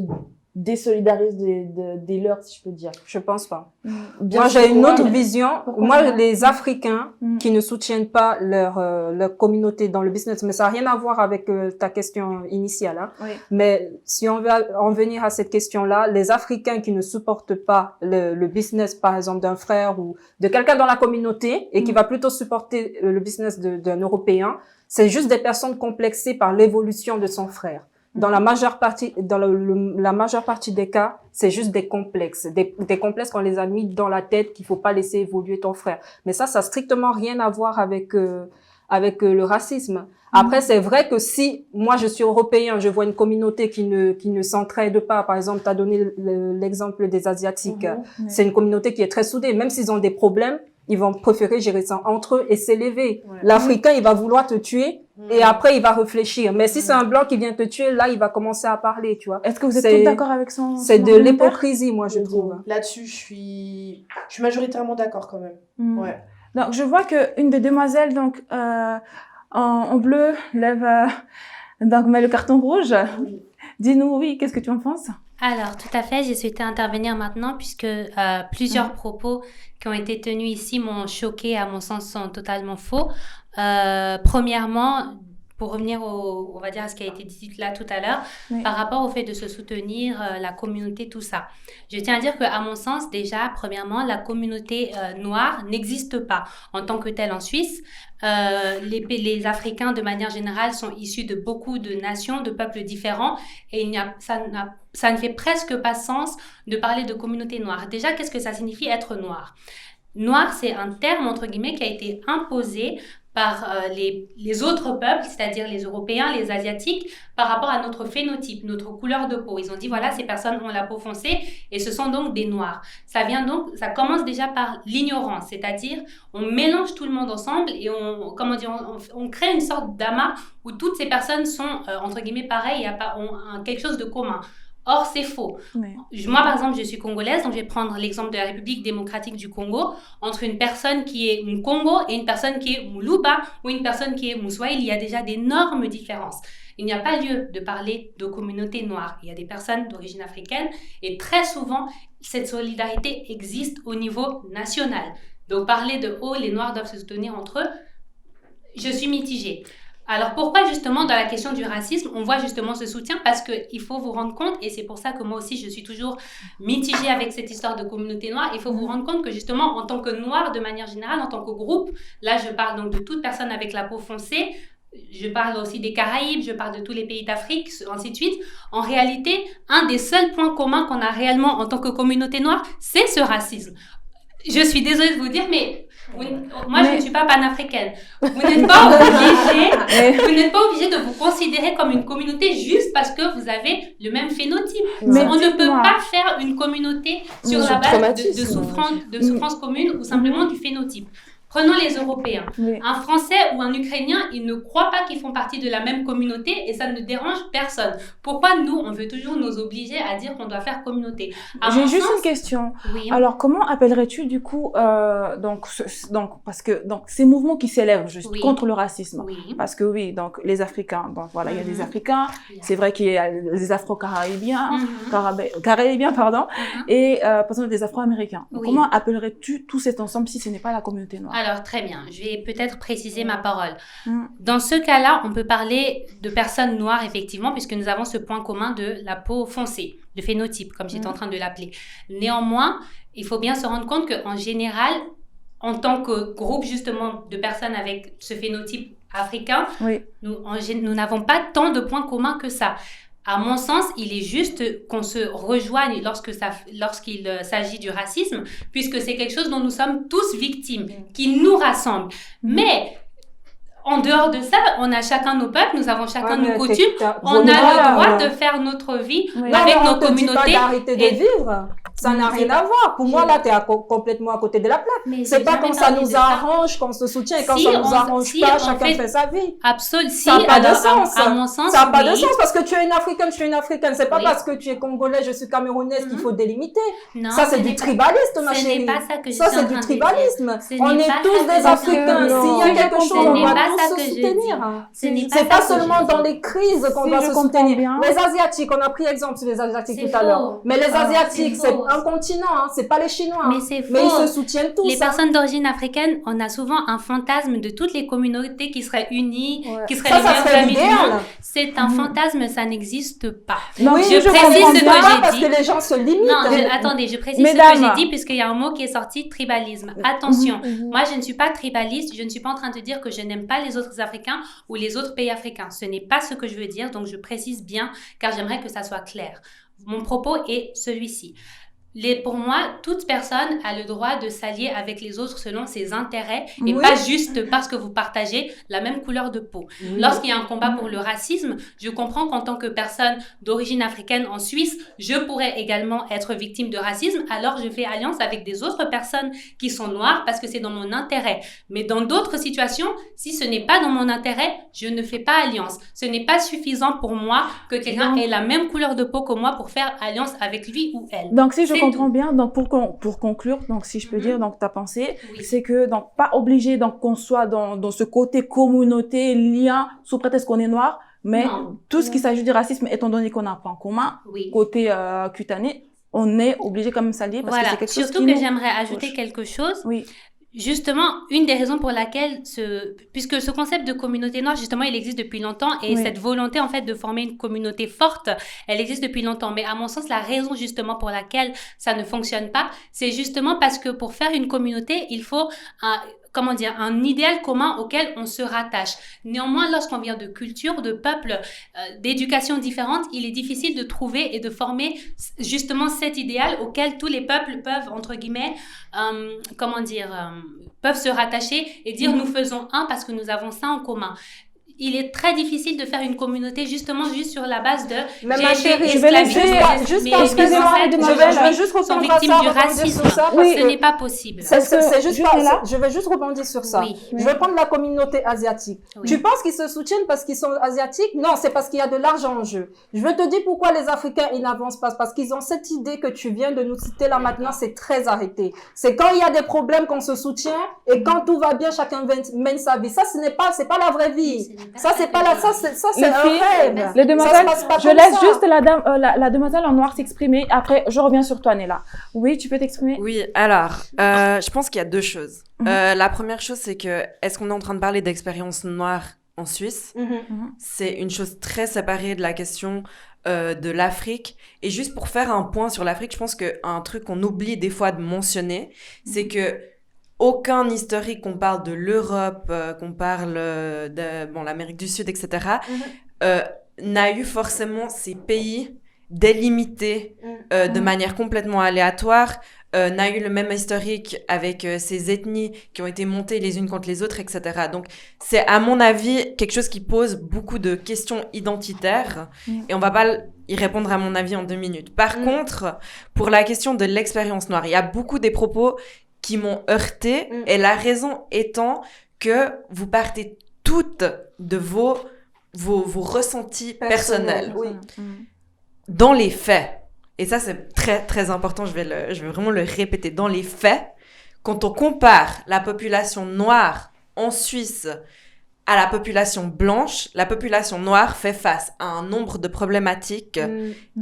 [SPEAKER 3] désolidarisent des leurs, si je peux dire.
[SPEAKER 6] Je pense pas.
[SPEAKER 3] Bien
[SPEAKER 6] Moi,
[SPEAKER 3] sûr,
[SPEAKER 6] j'ai une
[SPEAKER 3] ouais,
[SPEAKER 6] autre
[SPEAKER 3] mais
[SPEAKER 6] vision.
[SPEAKER 3] pourquoi
[SPEAKER 6] Moi,
[SPEAKER 3] pas?
[SPEAKER 6] les Africains
[SPEAKER 1] Mm.
[SPEAKER 6] qui ne soutiennent pas leur communauté dans le business, mais ça n'a rien à voir avec ta question initiale. Hein.
[SPEAKER 1] Oui.
[SPEAKER 6] Mais si on veut en venir à cette question-là, les Africains qui ne supportent pas le business, par exemple, d'un frère ou de quelqu'un dans la communauté et qui va plutôt supporter le business d'un Européen, c'est juste des personnes complexées par l'évolution de son frère. Dans la majeure partie, la majeure partie des cas, c'est juste des complexes. Des complexes qu'on les a mis dans la tête qu'il faut pas laisser évoluer ton frère. Mais ça a strictement rien à voir avec le racisme. Après, c'est vrai que si moi je suis européen, je vois une communauté qui ne s'entraide pas. Par exemple, tu as donné l'exemple des Asiatiques.
[SPEAKER 3] Mhm.
[SPEAKER 6] C'est une communauté qui est très soudée. Même s'ils ont des problèmes, ils vont préférer gérer ça entre eux et s'élever.
[SPEAKER 2] Ouais.
[SPEAKER 6] L'Africain, il va vouloir te tuer. Et après, il va réfléchir. Mais si c'est un blanc qui vient te tuer, là, il va commencer à parler, tu vois.
[SPEAKER 1] Est-ce que vous êtes
[SPEAKER 6] C'est-
[SPEAKER 1] tous d'accord avec son
[SPEAKER 6] C'est de
[SPEAKER 1] argumentaire?
[SPEAKER 6] l'hypocrisie, moi, je
[SPEAKER 3] Oui,
[SPEAKER 6] trouve.
[SPEAKER 2] Là-dessus, je suis majoritairement d'accord quand même.
[SPEAKER 1] Mm.
[SPEAKER 2] Ouais.
[SPEAKER 1] Donc, je vois que une des demoiselles, donc, en bleu, lève, donc, met le carton rouge. Dis-nous, oui, qu'est-ce que tu en penses?
[SPEAKER 5] Alors, tout à fait, j'ai souhaité intervenir maintenant puisque plusieurs propos qui ont été tenus ici m'ont choqué, à mon sens, sont totalement faux. Premièrement, pour revenir on va dire à ce qui a été dit là tout à l'heure,
[SPEAKER 1] Oui.
[SPEAKER 5] par rapport au fait de se soutenir, la communauté, tout ça. Je tiens à dire que, à mon sens, déjà, premièrement, la communauté noire n'existe pas en tant que telle en Suisse. Les Africains, de manière générale, sont issus de beaucoup de nations, de peuples différents, et ça ne fait presque pas sens de parler de communauté noire. Déjà, qu'est-ce que ça signifie être noir? Noir, c'est un terme, entre guillemets, qui a été imposé par les autres peuples, c'est-à-dire les Européens, les Asiatiques, par rapport à notre phénotype, notre couleur de peau. Ils ont dit, voilà, ces personnes ont la peau foncée et ce sont donc des Noirs. Ça commence déjà par l'ignorance, c'est-à-dire on mélange tout le monde ensemble et on crée une sorte d'amas où toutes ces personnes sont, entre guillemets, pareilles et ont quelque chose de commun. Or, c'est faux.
[SPEAKER 1] Oui.
[SPEAKER 5] Moi, par exemple, je suis congolaise, donc je vais prendre l'exemple de la République démocratique du Congo. Entre une personne qui est Mkongo et une personne qui est Muluba ou une personne qui est Mouswahili, il y a déjà d'énormes différences. Il n'y a pas lieu de parler de communauté noire. Il y a des personnes d'origine africaine et très souvent, cette solidarité existe au niveau national. Donc, parler de « oh, les Noirs doivent se soutenir entre eux », je suis mitigée. Alors pourquoi justement dans la question du racisme on voit justement ce soutien? Parce qu'il faut vous rendre compte, et c'est pour ça que moi aussi je suis toujours mitigée avec cette histoire de communauté noire, il faut vous rendre compte que justement en tant que noir de manière générale, en tant que groupe, là je parle donc de toute personne avec la peau foncée, je parle aussi des Caraïbes, je parle de tous les pays d'Afrique, ainsi de suite. En réalité, un des seuls points communs qu'on a réellement en tant que communauté noire, c'est ce racisme. Je suis désolée de vous dire, mais je ne suis pas panafricaine. Vous n'êtes pas obligé de vous considérer comme une communauté juste parce que vous avez le même phénotype.
[SPEAKER 1] Mais
[SPEAKER 5] on ne peut
[SPEAKER 1] dites-moi.
[SPEAKER 5] pas faire une communauté sur la base
[SPEAKER 3] traumatisme.
[SPEAKER 5] de souffrance commune ou simplement du phénotype. Prenons les Européens.
[SPEAKER 1] Oui.
[SPEAKER 5] Un Français ou un Ukrainien, ils ne croient pas qu'ils font partie de la même communauté et ça ne dérange personne. Pourquoi nous, on veut toujours nous obliger à dire qu'on doit faire communauté?
[SPEAKER 1] J'ai juste une question.
[SPEAKER 5] Oui.
[SPEAKER 1] Alors, comment appellerais-tu du coup parce que ces mouvements qui s'élèvent juste
[SPEAKER 5] Oui.
[SPEAKER 1] contre le racisme?
[SPEAKER 5] Oui.
[SPEAKER 1] Parce que oui, donc les Africains, donc voilà, il y a des
[SPEAKER 5] Mhm.
[SPEAKER 1] Africains. C'est vrai qu'il y a les Afro-Caraïbiens,
[SPEAKER 5] Mhm.
[SPEAKER 1] Caraïbiens, pardon,
[SPEAKER 5] Mhm.
[SPEAKER 1] et par exemple des Afro-Américains. Donc,
[SPEAKER 5] Oui.
[SPEAKER 1] comment appellerais-tu tout cet ensemble si ce n'est pas la communauté noire?
[SPEAKER 5] Alors, très bien. Je vais peut-être préciser ma parole.
[SPEAKER 1] Mm.
[SPEAKER 5] Dans ce cas-là, on peut parler de personnes noires, effectivement, puisque nous avons ce point commun de la peau foncée, de phénotype, comme j'étais en train de l'appeler. Néanmoins, il faut bien se rendre compte qu'en général, en tant que groupe, justement, de personnes avec ce phénotype africains,
[SPEAKER 1] Oui.
[SPEAKER 5] nous n'avons pas tant de points communs que ça. À mon sens, il est juste qu'on se rejoigne lorsqu'il s'agit du racisme, puisque c'est quelque chose dont nous sommes tous victimes, qui nous rassemble. Mais en dehors de ça, on a chacun nos peuples, nous avons chacun nos coutumes, on a le droit de faire notre vie avec nos communautés.
[SPEAKER 6] D'arrêter de vivre. Ça n'a rien à voir. Pour moi, là, tu es complètement à côté de la plaque. C'est pas quand ça nous arrange, qu'on se soutient, et quand ça nous arrange pas, chacun fait sa vie.
[SPEAKER 5] Absolument.
[SPEAKER 6] Ça n'a pas de sens.
[SPEAKER 5] À mon sens,
[SPEAKER 6] ça n'a pas de sens parce que tu es une Africaine, je suis une Africaine. C'est pas parce que tu es Congolais, je suis Camerounaise qu'il faut délimiter.
[SPEAKER 5] Non,
[SPEAKER 6] ça, c'est du tribalisme, ma chérie.
[SPEAKER 5] Ce n'est pas ça que je
[SPEAKER 6] ça, c'est du tribalisme. On est tous des Africains. S'il y a quelque chose, on doit tous se soutenir. C'est pas seulement dans les crises qu'on doit se soutenir. Les Asiatiques, on a pris exemple sur les Asiatiques tout à l'heure. Mais les Asiatiques, c'est un continent, c'est pas les Chinois.
[SPEAKER 5] Mais c'est faux.
[SPEAKER 6] Mais ils se soutiennent tous.
[SPEAKER 5] Les personnes d'origine africaine, on a souvent un fantasme de toutes les communautés qui seraient unies, qui seraient les meilleures amies du monde. C'est un fantasme, ça n'existe pas.
[SPEAKER 6] Non,
[SPEAKER 5] je précise ce que j'ai dit.
[SPEAKER 6] Parce que les gens se limitent.
[SPEAKER 5] Non, attendez, je précise ce que j'ai dit puisqu'il y a un mot qui est sorti, tribalisme. Attention, moi je ne suis pas tribaliste, je ne suis pas en train de dire que je n'aime pas les autres Africains ou les autres pays africains. Ce n'est pas ce que je veux dire, donc je précise bien car j'aimerais que ça soit clair. Mon propos est celui-ci. Pour moi, toute personne a le droit de s'allier avec les autres selon ses intérêts et pas juste parce que vous partagez la même couleur de peau. Lorsqu'il y a un combat pour le racisme, je comprends qu'en tant que personne d'origine africaine en Suisse, je pourrais également être victime de racisme, alors je fais alliance avec des autres personnes qui sont noires parce que c'est dans mon intérêt. Mais dans d'autres situations, si ce n'est pas dans mon intérêt, je ne fais pas alliance. Ce n'est pas suffisant pour moi que quelqu'un ait la même couleur de peau que moi pour faire alliance avec lui ou elle.
[SPEAKER 1] Donc, si je comprends bien, donc pour conclure, donc si je peux dire, donc ta pensée, c'est que donc pas obligé donc qu'on soit dans ce côté communauté, lien sous prétexte qu'on est noir, mais tout ce qui s'agit du racisme, étant donné qu'on a un point commun, côté cutané, on est obligé quand même s'allier parce que c'est quelque chose qui
[SPEAKER 5] surtout que j'aimerais ajouter quelque chose.
[SPEAKER 1] Oui.
[SPEAKER 5] Justement, une des raisons pour laquelle puisque ce concept de communauté noire, justement, il existe depuis longtemps et cette volonté, en fait, de former une communauté forte, elle existe depuis longtemps. Mais à mon sens, la raison, justement, pour laquelle ça ne fonctionne pas, c'est justement parce que pour faire une communauté, il faut un idéal commun auquel on se rattache. Néanmoins, lorsqu'on vient de cultures, de peuples, d'éducations différentes, il est difficile de trouver et de former justement cet idéal auquel tous les peuples peuvent, entre guillemets, peuvent se rattacher et dire nous faisons un parce que nous avons ça en commun. Il est très difficile de faire une communauté justement juste sur la base de
[SPEAKER 6] mais ma chérie, je vais laisser juste
[SPEAKER 1] excusez-moi
[SPEAKER 6] je vais juste
[SPEAKER 5] sont
[SPEAKER 6] reprendre
[SPEAKER 5] victimes du racisme. Ce n'est pas possible.
[SPEAKER 6] Je vais juste rebondir sur ça. Je vais prendre la communauté asiatique. Tu penses qu'ils se soutiennent parce qu'ils sont asiatiques? Non, c'est parce qu'il y a de l'argent en jeu. Je vais te dire pourquoi les Africains ils n'avancent pas, parce qu'ils ont cette idée que tu viens de nous citer là maintenant, c'est très arrêté. C'est quand il y a des problèmes qu'on se soutient et quand tout va bien chacun mène sa vie. Ça c'est pas la vraie vie. Ça c'est pas ça c'est un rêve.
[SPEAKER 1] Les demoiselles, je laisse juste la demoiselle en noir s'exprimer. Après, je reviens sur toi, Nella. Oui, tu peux t'exprimer?
[SPEAKER 7] Oui, alors, je pense qu'il y a deux choses. La première chose, c'est que, est-ce qu'on est en train de parler d'expérience noire en Suisse? C'est une chose très séparée de la question de l'Afrique. Et juste pour faire un point sur l'Afrique, je pense qu'un truc qu'on oublie des fois de mentionner, c'est que aucun historique, qu'on parle de l'Europe, qu'on parle de l'Amérique du Sud, etc., n'a eu forcément ces pays délimités de manière complètement aléatoire, n'a eu le même historique avec ces ethnies qui ont été montées les unes contre les autres, etc. Donc, c'est à mon avis quelque chose qui pose beaucoup de questions identitaires et on va pas y répondre à mon avis en 2 minutes. Par contre, pour la question de l'expérience noire, il y a beaucoup des propos qui m'ont heurté et la raison étant que vous partez toutes de vos ressentis personnels. Dans les faits, et ça c'est très très important, je vais vraiment le répéter, dans les faits, quand on compare la population noire en Suisse à la population blanche, la population noire fait face à un nombre de problématiques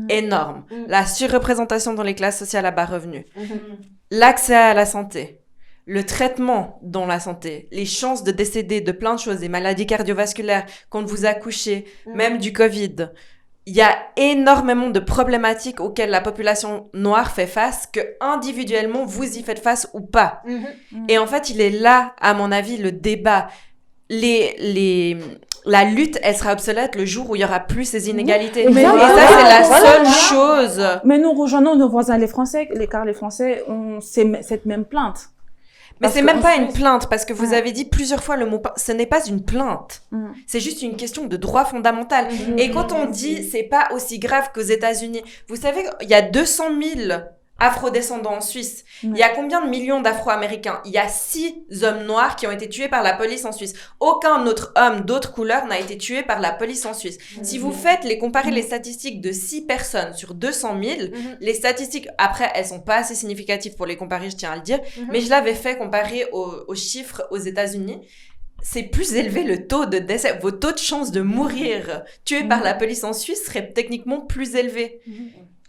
[SPEAKER 7] énormes. La surreprésentation dans les classes sociales à bas revenus, l'accès à la santé, le traitement dans la santé, les chances de décéder de plein de choses, des maladies cardiovasculaires quand vous accouchez, même du Covid. Il y a énormément de problématiques auxquelles la population noire fait face, que individuellement vous y faites face ou pas. Et en fait, il est là, à mon avis, le débat. la lutte, elle sera obsolète le jour où il y aura plus ces inégalités.
[SPEAKER 1] Mais
[SPEAKER 7] Et ça, c'est la seule chose.
[SPEAKER 1] Mais nous rejoignons nos voisins les Français, car les Français ont cette même plainte.
[SPEAKER 7] Mais
[SPEAKER 1] Parce
[SPEAKER 7] c'est
[SPEAKER 1] que
[SPEAKER 7] même
[SPEAKER 1] en
[SPEAKER 7] pas
[SPEAKER 1] Suisse-
[SPEAKER 7] une plainte, parce que vous
[SPEAKER 1] Ouais.
[SPEAKER 7] avez dit plusieurs fois le mot ce n'est pas une plainte. C'est juste une question de droit fondamental. Et quand on dit c'est pas aussi grave qu'aux États-Unis, vous savez, il y a 200 000 afro-descendants en Suisse. Il y a combien de millions d'Afro-Américains? Il y a 6 hommes noirs qui ont été tués par la police en Suisse. Aucun autre homme d'autre couleur n'a été tué par la police en Suisse. Si vous comparer les statistiques de 6 personnes sur 200 000, les statistiques, après, elles sont pas assez significatives pour les comparer, je tiens à le dire, mais je l'avais fait comparer aux chiffres aux États-Unis. C'est plus élevé le taux de décès. Vos taux de chance de mourir tués par la police en Suisse seraient techniquement plus élevés.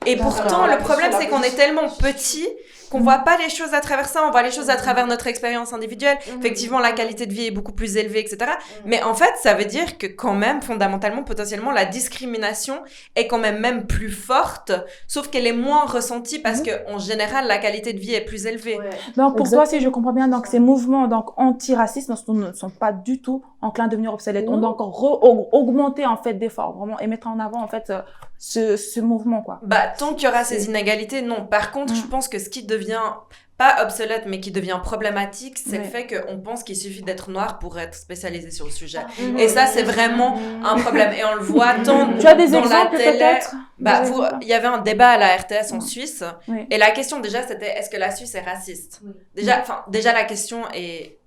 [SPEAKER 7] Et pourtant, le problème, c'est qu'on est tellement petit qu'on voit pas les choses à travers ça, on voit les choses à travers notre expérience individuelle. Effectivement, la qualité de vie est beaucoup plus élevée, etc. Mais en fait, ça veut dire que quand même, fondamentalement, potentiellement, la discrimination est quand même plus forte, sauf qu'elle est moins ressentie parce que, en général, la qualité de vie est plus élevée.
[SPEAKER 1] Donc, pour toi, si je comprends bien, donc, ces mouvements anti-racisme ne sont pas du tout enclins à devenir obsolètes. On doit encore augmenter, en fait, d'efforts, vraiment, et mettre en avant, en fait, ce mouvement, quoi.
[SPEAKER 7] Bah, tant qu'il y aura ces inégalités, non. Par contre, je pense que ce qui devient pas obsolète, mais qui devient problématique, c'est le fait qu'on pense qu'il suffit d'être noir pour être spécialisé sur le sujet. Et ça, c'est vraiment un problème. Et on le voit tant
[SPEAKER 1] Tu as des
[SPEAKER 7] dans
[SPEAKER 1] exemples,
[SPEAKER 7] la télé.
[SPEAKER 1] peut-être?
[SPEAKER 7] Bah, il y avait un débat à la RTS en Suisse.
[SPEAKER 1] Oui.
[SPEAKER 7] Et la question, déjà, c'était est-ce que la Suisse est raciste? Déjà, la question est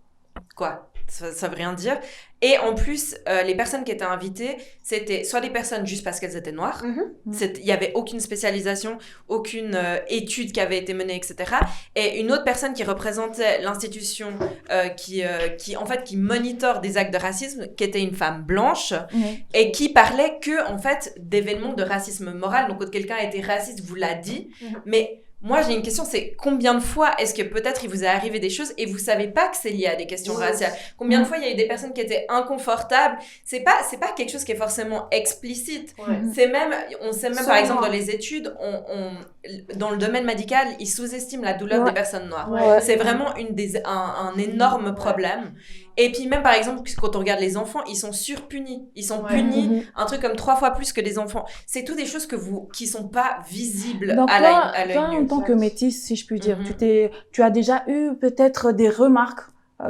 [SPEAKER 7] quoi? Ça veut rien dire. Et en plus, les personnes qui étaient invitées, c'était soit des personnes juste parce qu'elles étaient noires. Il y avait aucune spécialisation, aucune étude qui avait été menée, etc. Et une autre personne qui représentait l'institution qui monitore des actes de racisme, qui était une femme blanche et qui parlait que, en fait, d'événements de racisme moral. Donc, quand quelqu'un était raciste, vous l'a dit. Mais moi, j'ai une question, c'est combien de fois est-ce que peut-être il vous est arrivé des choses et vous savez pas que c'est lié à des questions raciales? Combien de fois il y a eu des personnes qui étaient inconfortables? C'est pas quelque chose qui est forcément explicite. C'est même, on sait même par exemple dans les études, dans le domaine médical, ils sous-estiment la douleur des personnes noires. C'est vraiment un énorme problème. Et puis même par exemple, quand on regarde les enfants, ils sont surpunis. Ils sont punis un truc comme 3 fois plus que les enfants. C'est tout des choses qui sont pas visibles
[SPEAKER 1] Donc,
[SPEAKER 7] à l'œil
[SPEAKER 1] toi, en
[SPEAKER 7] nu.
[SPEAKER 1] tant que métisse, si je puis dire, tu as déjà eu peut-être des remarques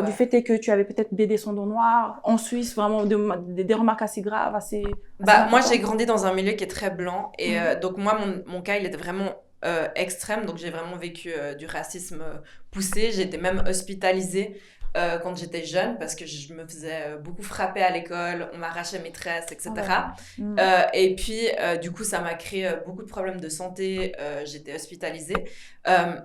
[SPEAKER 1] du fait que tu avais peut-être des descendants noirs en Suisse, vraiment des remarques assez graves, assez
[SPEAKER 7] Moi, j'ai grandi dans un milieu qui est très blanc et donc moi, mon cas, il était vraiment extrême. Donc j'ai vraiment vécu du racisme poussé. J'étais même hospitalisée quand j'étais jeune parce que je me faisais beaucoup frapper à l'école, on m'arrachait mes tresses, etc. Et puis, du coup, ça m'a créé beaucoup de problèmes de santé. J'étais hospitalisée.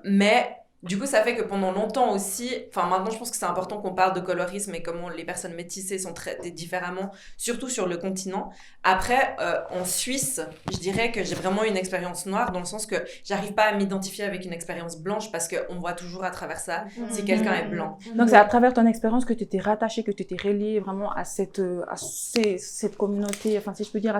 [SPEAKER 7] Mais du coup, ça fait que pendant longtemps aussi, maintenant, je pense que c'est important qu'on parle de colorisme et comment les personnes métissées sont traitées différemment, surtout sur le continent. Après, en Suisse, je dirais que j'ai vraiment une expérience noire dans le sens que j'arrive pas à m'identifier avec une expérience blanche parce qu'on voit toujours à travers ça si quelqu'un est blanc.
[SPEAKER 1] Donc, c'est à travers ton expérience que tu t'es rattaché, que tu t'es relié vraiment à cette communauté, enfin, si je peux dire,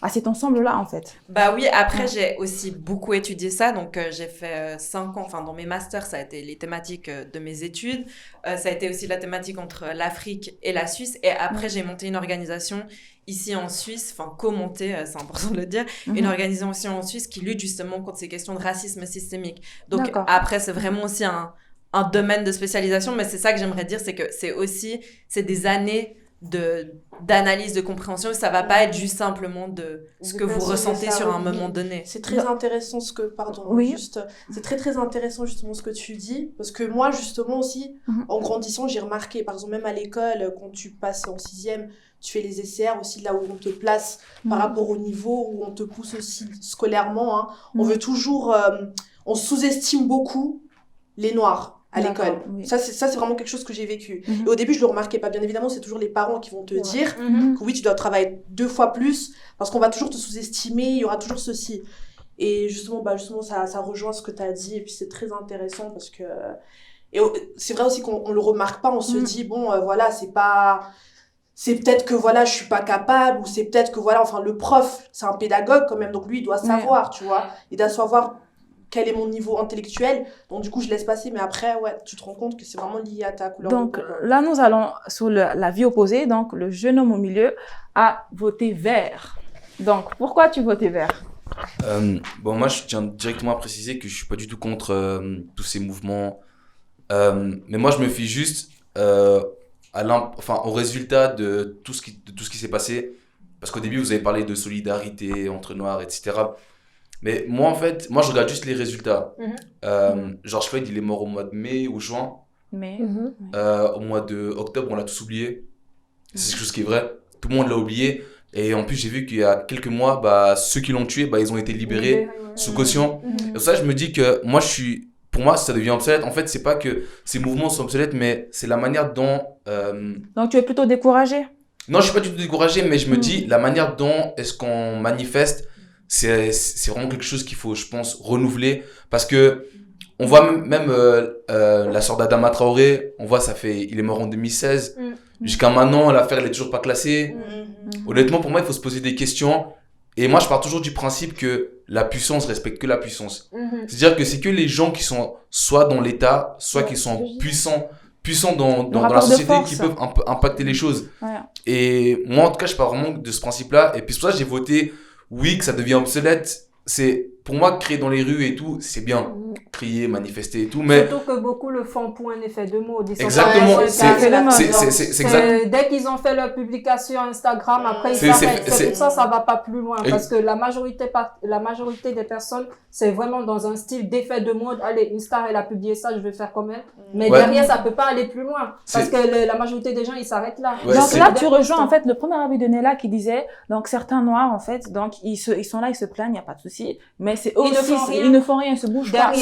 [SPEAKER 1] à cet ensemble-là, en fait.
[SPEAKER 7] Bah oui, après, j'ai aussi beaucoup étudié ça. Donc, j'ai fait 5 ans, dans mes masters, ça a été les thématiques de mes études. Ça a été aussi la thématique entre l'Afrique et la Suisse. Et après, j'ai monté une organisation ici en Suisse, co-montée, c'est important de le dire, une organisation en Suisse qui lutte justement contre ces questions de racisme systémique. Donc, après, c'est vraiment aussi un domaine de spécialisation. Mais c'est ça que j'aimerais dire, c'est que c'est des années d'analyse, de compréhension, et ça va pas être juste simplement de ce que vous ressentez sur un moment donné.
[SPEAKER 2] C'est très intéressant c'est très très intéressant justement ce que tu dis, parce que moi justement aussi, en grandissant, j'ai remarqué, par exemple même à l'école, quand tu passes en 6e, tu fais les SCR aussi, là où on te place par rapport au niveau, où on te pousse aussi scolairement, on veut toujours, on sous-estime beaucoup les Noirs à l'école. Ça, c'est vraiment quelque chose que j'ai vécu. Et au début, je le remarquais pas. Bien évidemment, c'est toujours les parents qui vont te dire que oui, tu dois travailler 2 fois plus parce qu'on va toujours te sous-estimer, il y aura toujours ceci. Et justement, ça rejoint ce que tu as dit. Et puis, c'est très intéressant parce que... Et c'est vrai aussi qu'on le remarque pas. On se dit, voilà, c'est peut-être que voilà, je suis pas capable, ou c'est peut-être que voilà, le prof, c'est un pédagogue quand même, donc lui, il doit savoir, tu vois. Il doit savoir quel est mon niveau intellectuel. Donc, du coup, je laisse passer. Mais après, ouais, tu te rends compte que c'est vraiment lié à ta couleur
[SPEAKER 1] Donc
[SPEAKER 2] de peau.
[SPEAKER 1] là, nous allons sur la vie opposée. Donc, le jeune homme au milieu a voté vert. Donc, pourquoi tu votais vert?
[SPEAKER 8] Bon, moi, je tiens directement à préciser que je suis pas du tout contre tous ces mouvements. Mais moi, je me fie juste au résultat de tout ce qui s'est passé. Parce qu'au début, vous avez parlé de solidarité entre Noirs, etc. Mais moi, en fait, je regarde juste les résultats. George Floyd, il est mort au mois de mai ou juin.
[SPEAKER 1] Mais
[SPEAKER 8] Au mois de octobre, on l'a tous oublié. C'est quelque chose qui est vrai. Tout le monde l'a oublié. Et en plus, j'ai vu qu'il y a quelques mois, ceux qui l'ont tué, ils ont été libérés sous caution. Et pour ça, je me dis que pour moi, ça devient obsolète. En fait, c'est pas que ces mouvements sont obsolètes, mais c'est la manière dont...
[SPEAKER 1] Donc, tu es plutôt découragé?
[SPEAKER 8] Non, je suis pas du tout découragé, mais je me dis, la manière dont est-ce qu'on manifeste, c'est vraiment quelque chose qu'il faut, je pense, renouveler. Parce que on voit même la sœur d'Adama Traoré, on voit, il est mort en 2016. Jusqu'à maintenant, l'affaire, elle est toujours pas classée. Honnêtement, pour moi, il faut se poser des questions. Et moi, je pars toujours du principe que la puissance respecte que la puissance. C'est-à-dire que c'est que les gens qui sont soit dans l'État, soit qui sont puissants dans la société qui peuvent un peu impacter les choses. Ouais. Et moi, en tout cas, je pars vraiment de ce principe-là. Et puis, c'est pour ça que j'ai voté oui, que ça devient obsolète. C'est, pour moi, crier dans les rues et tout, c'est bien. Crier, manifester et tout, mais...
[SPEAKER 6] Surtout que beaucoup le font pour un effet de mode.
[SPEAKER 8] Exactement. C'est exact.
[SPEAKER 6] Dès qu'ils ont fait leur publication Instagram, après, ils s'arrêtent. C'est pour ça va pas plus loin. Parce que la majorité des personnes, c'est vraiment dans un style d'effet de mode. Allez, une star, elle a publié ça, je vais faire comme elle. Mais derrière, ça peut pas aller plus loin. Parce que la majorité des gens, ils s'arrêtent là.
[SPEAKER 1] Ouais, donc là, tu rejoins, en fait, le premier avis de Nella qui disait, donc, certains noirs, en fait, donc, ils sont là, ils se plaignent, il n'y a pas de souci. Mais c'est aussi, ils ne font rien, ils se bougent pas.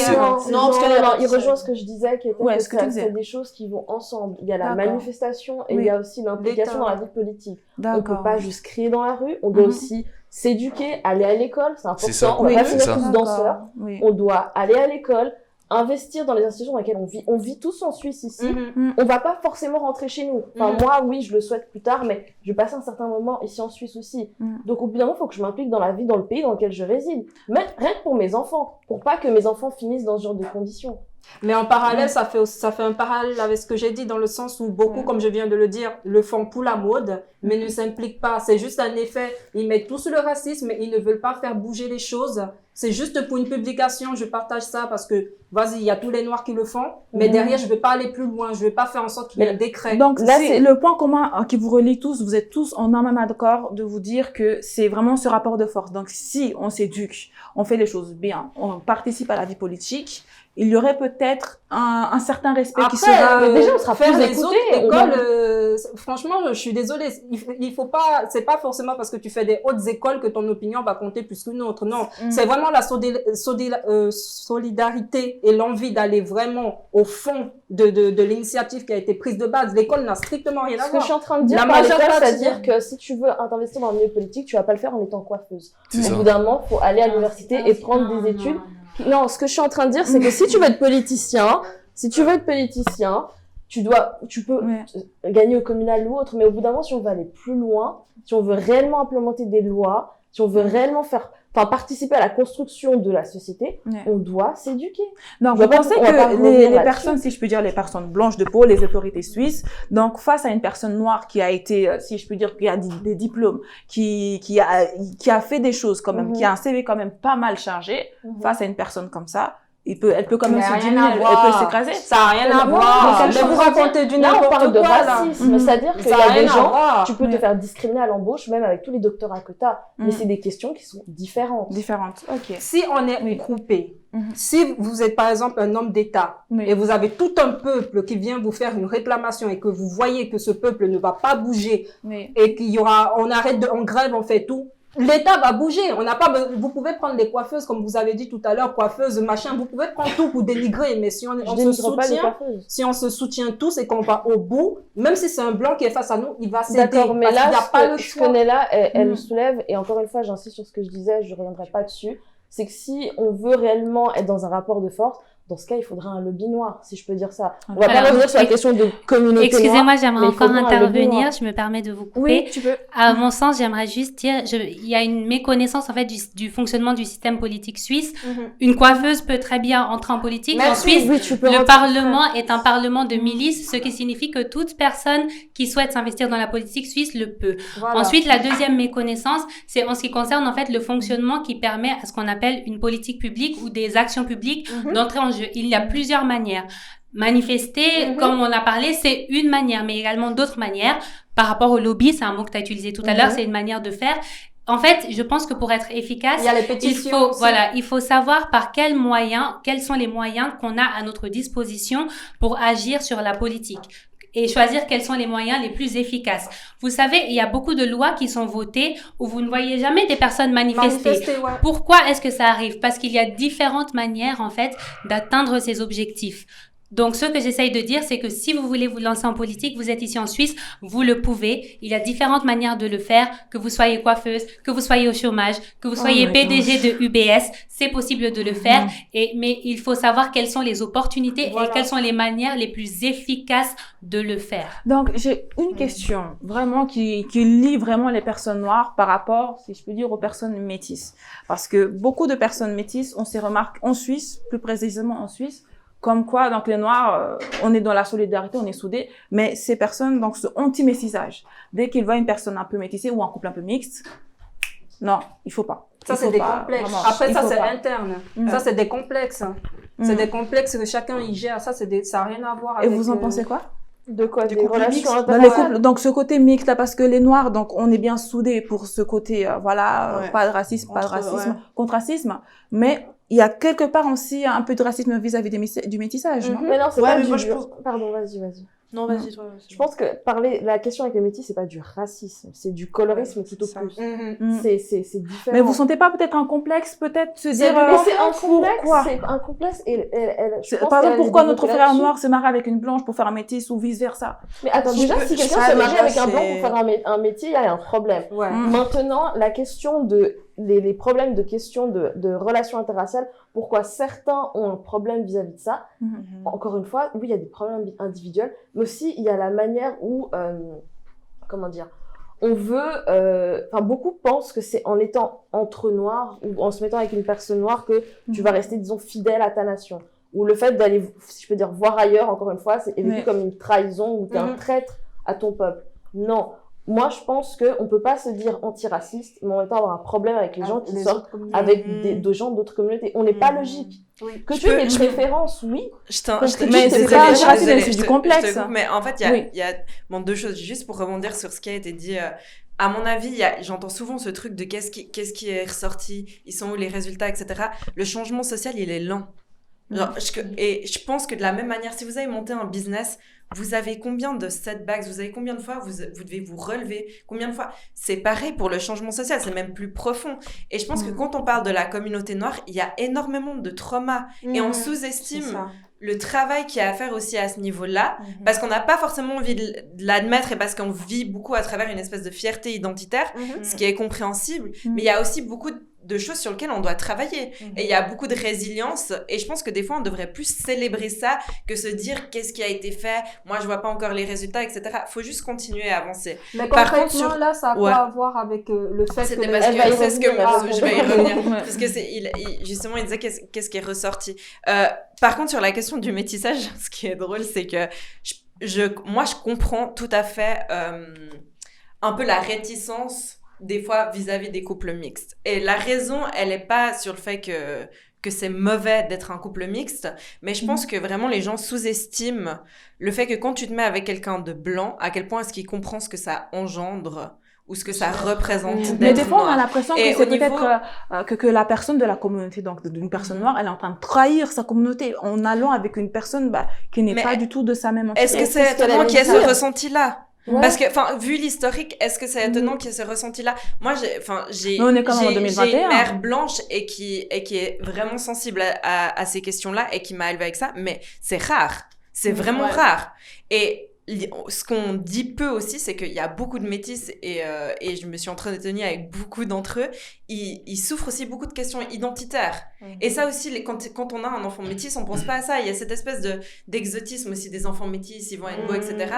[SPEAKER 3] Non, parce que il rejoint ce que je disais, qui était que c'est des choses qui vont ensemble. Il y a la manifestation et il y a aussi l'implication dans la vie politique. On peut pas juste crier dans la rue, on doit aussi s'éduquer, aller à l'école, c'est important. On va pas finir tous danseurs. On doit aller à l'école, investir dans les institutions dans lesquelles on vit. On vit tous en Suisse ici. On va pas forcément rentrer chez nous. Enfin, moi, oui, je le souhaite plus tard, mais je vais passer un certain moment ici en Suisse aussi. Donc, au bout d'un moment, il faut que je m'implique dans la vie, dans le pays dans lequel je réside. Mais rien que pour mes enfants. Pour pas que mes enfants finissent dans ce genre de conditions.
[SPEAKER 6] Mais en parallèle, ça fait un parallèle avec ce que j'ai dit dans le sens où beaucoup, comme je viens de le dire, le font pour la mode, mais ne s'impliquent pas. C'est juste un effet. Ils mettent tout sur le racisme, mais ils ne veulent pas faire bouger les choses. C'est juste pour une publication, je partage ça parce que, vas-y, il y a tous les noirs qui le font, mais derrière, je vais pas aller plus loin. Je vais pas faire en sorte qu'il y ait un décret.
[SPEAKER 1] Donc là, c'est le point commun qui vous relie tous. Vous êtes tous en un même accord de vous dire que c'est vraiment ce rapport de force. Donc si on s'éduque, on fait les choses bien, on participe à la vie politique, il y aurait peut-être un certain respect qui sera...
[SPEAKER 6] déjà, on sera faire plus les autres écoles, franchement, je suis désolée. Il faut pas, c'est pas forcément parce que tu fais des hautes écoles que ton opinion va compter plus qu'une autre. Non. C'est vraiment la solidarité et l'envie d'aller vraiment au fond de l'initiative qui a été prise de base. L'école n'a strictement rien à voir.
[SPEAKER 3] Ce que je suis en train de dire par l'école, c'est-à-dire que si tu veux t'investir dans le milieu politique, tu vas pas le faire en étant coiffeuse. Au bout d'un moment, faut aller à l'université et prendre des études. Non, ce que je suis en train de dire, c'est que si tu veux être politicien, tu peux gagner au communal ou autre, mais au bout d'un moment, si on veut aller plus loin, si on veut réellement implémenter des lois, si on veut réellement participer à la construction de la société, on doit s'éduquer.
[SPEAKER 1] Donc, vous pensez que les personnes, si je peux dire, les personnes blanches de peau, les autorités suisses, donc, face à une personne noire qui a été, si je peux dire, qui a des diplômes, qui a fait des choses quand même, qui a un CV quand même pas mal chargé, face à une personne comme ça, elle peut quand même se diminuer, elle peut s'écraser.
[SPEAKER 6] Ça n'a rien à voir.
[SPEAKER 3] Mais vous racontez du n'importe quoi, racisme. C'est-à-dire qu'il y a des gens, tu peux te faire discriminer à l'embauche, même avec tous les doctorats que tu as. Mais c'est des questions qui sont différentes.
[SPEAKER 1] Ok.
[SPEAKER 6] Si on est groupé, si vous êtes par exemple un homme d'État et vous avez tout un peuple qui vient vous faire une réclamation et que vous voyez que ce peuple ne va pas bouger et qu'il y aura, on arrête on grève, on fait tout. L'État va bouger. Vous pouvez prendre les coiffeuses, comme vous avez dit tout à l'heure, coiffeuses, machin. Vous pouvez prendre tout pour dénigrer, mais si on se soutient tous et qu'on va au bout, même si c'est un blanc qui est face à nous, il va céder.
[SPEAKER 3] D'accord, mais là, ce que Nella, elle soulève, et encore une fois, j'insiste sur ce que je disais, je reviendrai pas dessus, c'est que si on veut réellement être dans un rapport de force, dans ce cas, il faudrait un lobby noir, si je peux dire ça. On va pas revenir sur la question de communauté
[SPEAKER 5] Excusez-moi,
[SPEAKER 3] noire,
[SPEAKER 5] j'aimerais
[SPEAKER 3] mais il
[SPEAKER 5] encore
[SPEAKER 3] faudrait un lobby
[SPEAKER 5] intervenir.
[SPEAKER 3] noir.
[SPEAKER 5] Je me permets de vous couper.
[SPEAKER 1] Oui, tu peux.
[SPEAKER 5] À mon sens, j'aimerais juste dire, il y a une méconnaissance en fait du fonctionnement du système politique suisse. Une coiffeuse peut très bien entrer en politique. En Suisse,
[SPEAKER 3] Oui, tu peux
[SPEAKER 5] le
[SPEAKER 3] rentrer.
[SPEAKER 5] Parlement est un Parlement de milice, ce qui signifie que toute personne qui souhaite s'investir dans la politique suisse le peut.
[SPEAKER 6] Voilà.
[SPEAKER 5] Ensuite, la deuxième méconnaissance, c'est en ce qui concerne en fait le fonctionnement qui permet à ce qu'on appelle une politique publique ou des actions publiques d'entrer en jeu. Il y a plusieurs manières. Manifester, comme on a parlé, c'est une manière, mais également d'autres manières. Par rapport au lobby, c'est un mot que tu as utilisé tout à l'heure, c'est une manière de faire. En fait, je pense que pour être efficace,
[SPEAKER 6] Il y a les pétitions aussi.
[SPEAKER 5] il faut savoir quels sont les moyens qu'on a à notre disposition pour agir sur la politique. Et choisir quels sont les moyens les plus efficaces. Vous savez, il y a beaucoup de lois qui sont votées où vous ne voyez jamais des personnes manifester.
[SPEAKER 6] Ouais.
[SPEAKER 5] Pourquoi est-ce que ça arrive? Parce qu'il y a différentes manières, en fait, d'atteindre ces objectifs. Donc, ce que j'essaye de dire, c'est que si vous voulez vous lancer en politique, vous êtes ici en Suisse, vous le pouvez. Il y a différentes manières de le faire, que vous soyez coiffeuse, que vous soyez au chômage, que vous soyez PDG de UBS, c'est possible de le faire. Mais il faut savoir quelles sont les opportunités et quelles sont les manières les plus efficaces de le faire.
[SPEAKER 1] Donc, j'ai une question vraiment qui lie vraiment les personnes noires par rapport, si je peux dire, aux personnes métisses. Parce que beaucoup de personnes métisses, on s'est remarqué en Suisse, plus précisément en Suisse, comme quoi, donc les Noirs, on est dans la solidarité, on est soudés, mais ces personnes, donc, ce anti-métissage. Dès qu'ils voient une personne un peu métissée ou un couple un peu mixte, non, il faut pas.
[SPEAKER 6] Ça,
[SPEAKER 1] Il
[SPEAKER 6] c'est
[SPEAKER 1] faut
[SPEAKER 6] des
[SPEAKER 1] pas,
[SPEAKER 6] complexes.
[SPEAKER 1] vraiment,
[SPEAKER 6] Après,
[SPEAKER 1] il
[SPEAKER 6] ça,
[SPEAKER 1] faut
[SPEAKER 6] c'est
[SPEAKER 1] pas.
[SPEAKER 6] interne. Ça, c'est des complexes. C'est des complexes que chacun y gère. Ça, ça n'a rien à voir
[SPEAKER 1] Et
[SPEAKER 6] avec...
[SPEAKER 1] vous en pensez quoi?
[SPEAKER 3] De quoi?
[SPEAKER 2] Des
[SPEAKER 3] Des
[SPEAKER 2] couples
[SPEAKER 3] relations
[SPEAKER 2] mixtes.
[SPEAKER 1] Dans les
[SPEAKER 3] internationales?
[SPEAKER 1] couples, donc ce côté mixte là, parce que les Noirs, donc on est bien soudés pour ce côté,
[SPEAKER 2] Ouais.
[SPEAKER 1] pas de racisme, pas de
[SPEAKER 2] Entre-
[SPEAKER 1] racisme,
[SPEAKER 2] ouais.
[SPEAKER 1] contre racisme, mais il y a quelque part aussi un peu de racisme vis-à-vis du métissage, non?
[SPEAKER 3] Mais non, c'est
[SPEAKER 2] Ouais,
[SPEAKER 3] pas
[SPEAKER 2] mais
[SPEAKER 3] du...
[SPEAKER 2] moi, je pense-
[SPEAKER 3] Pardon, vas-y.
[SPEAKER 2] Non, vas-y, toi.
[SPEAKER 3] Je pense que la question avec les métis, c'est pas du racisme, c'est du colorisme tout au
[SPEAKER 6] ça.
[SPEAKER 3] plus.
[SPEAKER 1] Mm.
[SPEAKER 3] C'est différent.
[SPEAKER 1] Mais vous sentez pas peut-être un complexe, peut-être se dire
[SPEAKER 3] Mais c'est un complexe,
[SPEAKER 1] pourquoi?
[SPEAKER 3] c'est un complexe et je pense
[SPEAKER 1] Par
[SPEAKER 3] qu'elle
[SPEAKER 1] exemple,
[SPEAKER 3] a
[SPEAKER 1] pourquoi
[SPEAKER 3] développé
[SPEAKER 1] notre frère
[SPEAKER 3] là-dessus.
[SPEAKER 1] noir se marie avec une blanche pour faire un métis ou vice versa?
[SPEAKER 3] Mais attends,
[SPEAKER 2] Je
[SPEAKER 3] déjà,
[SPEAKER 2] peux-
[SPEAKER 3] si quelqu'un
[SPEAKER 2] ça,
[SPEAKER 3] se marie
[SPEAKER 2] déjà,
[SPEAKER 3] avec un blanc
[SPEAKER 2] c'est-
[SPEAKER 3] pour faire un métier, il y a un problème.
[SPEAKER 6] Ouais.
[SPEAKER 3] Maintenant, la question les problèmes de questions de relations interraciales, pourquoi certains ont un problème vis-à-vis de ça. Encore une fois, oui, il y a des problèmes individuels, mais aussi il y a la manière où, comment dire, on veut, beaucoup pensent que c'est en étant entre noirs ou en se mettant avec une personne noire que tu vas rester, disons, fidèle à ta nation. Ou le fait d'aller, si je peux dire, voir ailleurs, encore une fois, c'est vécu
[SPEAKER 1] Mais-
[SPEAKER 3] comme une trahison ou t'es un traître à ton peuple. Non. Moi, je pense qu'on ne peut pas se dire antiraciste, mais en même temps avoir un problème avec les gens qui sortent avec des gens d'autres communautés. On n'est pas logique.
[SPEAKER 6] Oui.
[SPEAKER 3] Que tu aies des préférences, oui.
[SPEAKER 1] Mais c'est pas
[SPEAKER 3] désolée,
[SPEAKER 1] raciste, c'est du complexe.
[SPEAKER 7] Mais en fait,
[SPEAKER 1] Oui.
[SPEAKER 7] il y a bon, deux choses. Juste pour rebondir sur ce qui a été dit. À mon avis, j'entends souvent ce truc de qu'est-ce qui est ressorti, ils sont où les résultats, etc. Le changement social, il est lent. Genre, et je pense que de la même manière, si vous avez monté un business, vous avez combien de setbacks, vous avez combien de fois vous devez vous relever, combien de fois. C'est pareil pour le changement social, c'est même plus profond. Et je pense que quand on parle de la communauté noire, il y a énormément de traumas et on sous-estime le travail qu'il y a à faire aussi à ce niveau-là, parce qu'on n'a pas forcément envie de l'admettre et parce qu'on vit beaucoup à travers une espèce de fierté identitaire, ce qui est compréhensible, mais il y a aussi beaucoup de choses sur lesquelles on doit travailler. Et il y a beaucoup de résilience, et je pense que des fois, on devrait plus célébrer ça que se dire qu'est-ce qui a été fait, moi, je vois pas encore les résultats, etc. Faut juste continuer à avancer.
[SPEAKER 6] Mais
[SPEAKER 7] Par
[SPEAKER 6] concrètement,
[SPEAKER 7] contre, sur-
[SPEAKER 6] là, ça a quoi à voir avec le fait que...
[SPEAKER 7] C'était
[SPEAKER 6] les-
[SPEAKER 7] parce que
[SPEAKER 3] Elle va y
[SPEAKER 7] c'est ce que
[SPEAKER 3] revenir,
[SPEAKER 7] je vais y revenir
[SPEAKER 1] Ouais.
[SPEAKER 7] parce que justement il disait qu'est-ce qui est ressorti. Par contre sur la question du métissage, ce qui est drôle c'est que moi je comprends tout à fait un peu la réticence des fois vis-à-vis des couples mixtes. Et la raison, elle est pas sur le fait que c'est mauvais d'être un couple mixte, mais je pense que vraiment les gens sous-estiment le fait que quand tu te mets avec quelqu'un de blanc, à quel point est-ce qu'il comprend ce que ça engendre ou ce que ça représente
[SPEAKER 1] Mais
[SPEAKER 7] d'être
[SPEAKER 1] des fois, on a
[SPEAKER 7] noir.
[SPEAKER 1] l'impression
[SPEAKER 7] Et
[SPEAKER 1] que c'est
[SPEAKER 7] au niveau-
[SPEAKER 1] peut-être que la personne de la communauté, donc d'une personne noire, elle est en train de trahir sa communauté en allant avec une personne qui n'est
[SPEAKER 7] Mais
[SPEAKER 1] pas du tout de sa même entité.
[SPEAKER 7] Est-ce que c'est
[SPEAKER 3] c'est ce qu'elle
[SPEAKER 7] étonnant
[SPEAKER 3] a
[SPEAKER 7] qu'il y ait
[SPEAKER 3] dit.
[SPEAKER 7] ce ressenti-là?
[SPEAKER 3] Ouais.
[SPEAKER 7] Parce que, vu l'historique, est-ce que c'est étonnant qu'il y ait ce ressenti-là? Moi, j'ai
[SPEAKER 1] Mais on est quand même en
[SPEAKER 7] j'ai
[SPEAKER 1] 2021.
[SPEAKER 7] une mère blanche et qui est vraiment sensible à ces questions-là et qui m'a élevée avec ça, mais c'est rare. C'est vraiment rare. Et ce qu'on dit peu aussi, c'est qu'il y a beaucoup de métis et je me suis entretenue avec beaucoup d'entre eux. Ils souffrent aussi beaucoup de questions identitaires. Et ça aussi, quand on a un enfant métis, on pense pas à ça. Il y a cette espèce d'exotisme aussi des enfants métis, ils vont être beaux, etc.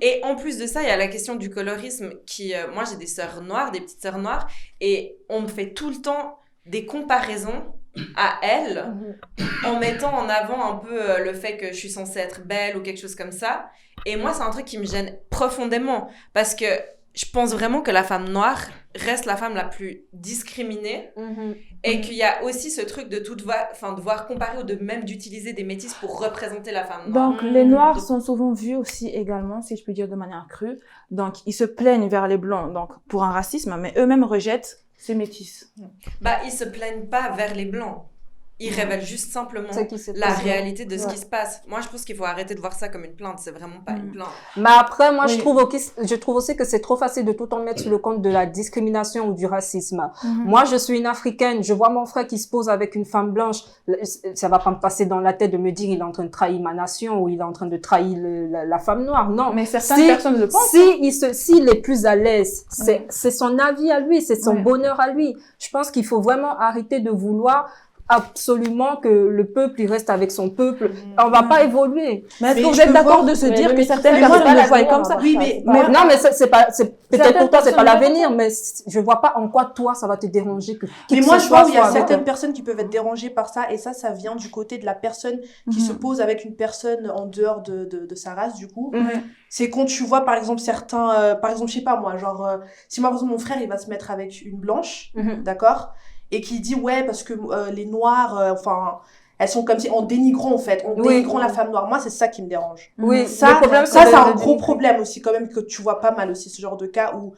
[SPEAKER 7] Et en plus de ça, il y a la question du colorisme qui, moi j'ai des sœurs noires, des petites sœurs noires, et on me fait tout le temps des comparaisons à elles en mettant en avant un peu le fait que je suis censée être belle ou quelque chose comme ça. Et moi, c'est un truc qui me gêne profondément parce que je pense vraiment que la femme noire reste la femme la plus discriminée et qu'il y a aussi ce truc de devoir comparer ou de même d'utiliser des métis pour représenter la femme noire.
[SPEAKER 1] Donc, les noirs sont souvent vus aussi également, si je peux dire de manière crue. Donc, ils se plaignent vers les blancs donc pour un racisme, mais eux-mêmes rejettent ces métis.
[SPEAKER 7] Ils se plaignent pas vers les blancs. Ils révèlent juste simplement la réalité de ce qui se passe. Moi, je pense qu'il faut arrêter de voir ça comme une plainte. C'est vraiment pas une plainte.
[SPEAKER 6] Mais après, moi, je trouve aussi que c'est trop facile de tout en mettre sur le compte de la discrimination ou du racisme. Moi, je suis une Africaine. Je vois mon frère qui se pose avec une femme blanche. Ça va pas me passer dans la tête de me dire il est en train de trahir ma nation ou il est en train de trahir la femme noire. Non.
[SPEAKER 1] Mais certaines personnes le pensent.
[SPEAKER 6] S'il est plus à l'aise, c'est son avis à lui, c'est son bonheur à lui. Je pense qu'il faut vraiment arrêter de vouloir absolument que le peuple, il reste avec son peuple. On va pas évoluer.
[SPEAKER 1] Mais est-ce que vous êtes d'accord de se dire que certaines personnes le voient comme ça?
[SPEAKER 2] Oui, mais
[SPEAKER 6] non, mais peut-être pour toi, c'est pas l'avenir, mais je vois pas en quoi toi, ça va te déranger
[SPEAKER 2] mais moi, je vois qu'il y a certaines personnes qui peuvent être dérangées par ça, et ça vient du côté de la personne qui se pose avec une personne en dehors de sa race, du coup. C'est quand tu vois, par exemple, certains, par exemple, je sais pas moi, genre, si moi, par exemple, mon frère, il va se mettre avec une blanche, d'accord? Et qui dit ouais parce que les noirs elles sont comme si en dénigrant en fait dénigrant la femme noire. Moi c'est ça qui me dérange. Ça c'est un gros problème aussi quand même que tu vois pas mal aussi, ce genre de cas où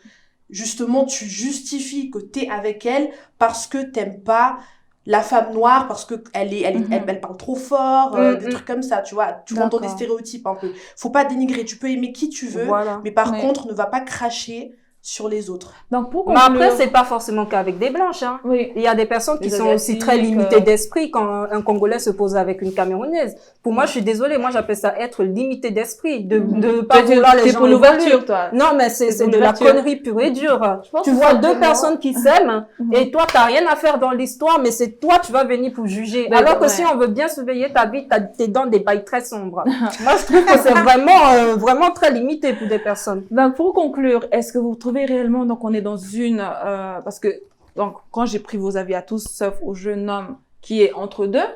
[SPEAKER 2] justement tu justifies que t'es avec elle parce que t'aimes pas la femme noire, parce que elle parle trop fort, des trucs comme ça, tu vois, tu rentres dans des stéréotypes un peu. Faut pas dénigrer, tu peux aimer qui tu veux, mais par contre ne va pas cracher sur les autres.
[SPEAKER 1] Donc, pour
[SPEAKER 6] conclure... Mais après, c'est pas forcément qu'avec des blanches, hein. Il y a des personnes qui sont aussi très limitées d'esprit quand un Congolais se pose avec une Camerounaise. Pour moi, je suis désolée, moi, j'appelle ça être limité d'esprit, de pas vouloir les gens
[SPEAKER 1] pour l'ouverture, toi.
[SPEAKER 6] Non, mais c'est de la connerie pure et dure. Tu vois deux personnes qui s'aiment, et toi, t'as rien à faire dans l'histoire, mais c'est toi, tu vas venir pour juger. Alors que si on veut bien surveiller ta vie, t'es dans des bails très sombres. Moi, je trouve que c'est vraiment très limité pour des personnes.
[SPEAKER 1] Donc, pour conclure, est-ce que vous trouvez réellement, donc on est dans une parce que donc quand j'ai pris vos avis à tous sauf au jeune homme qui est entre deux,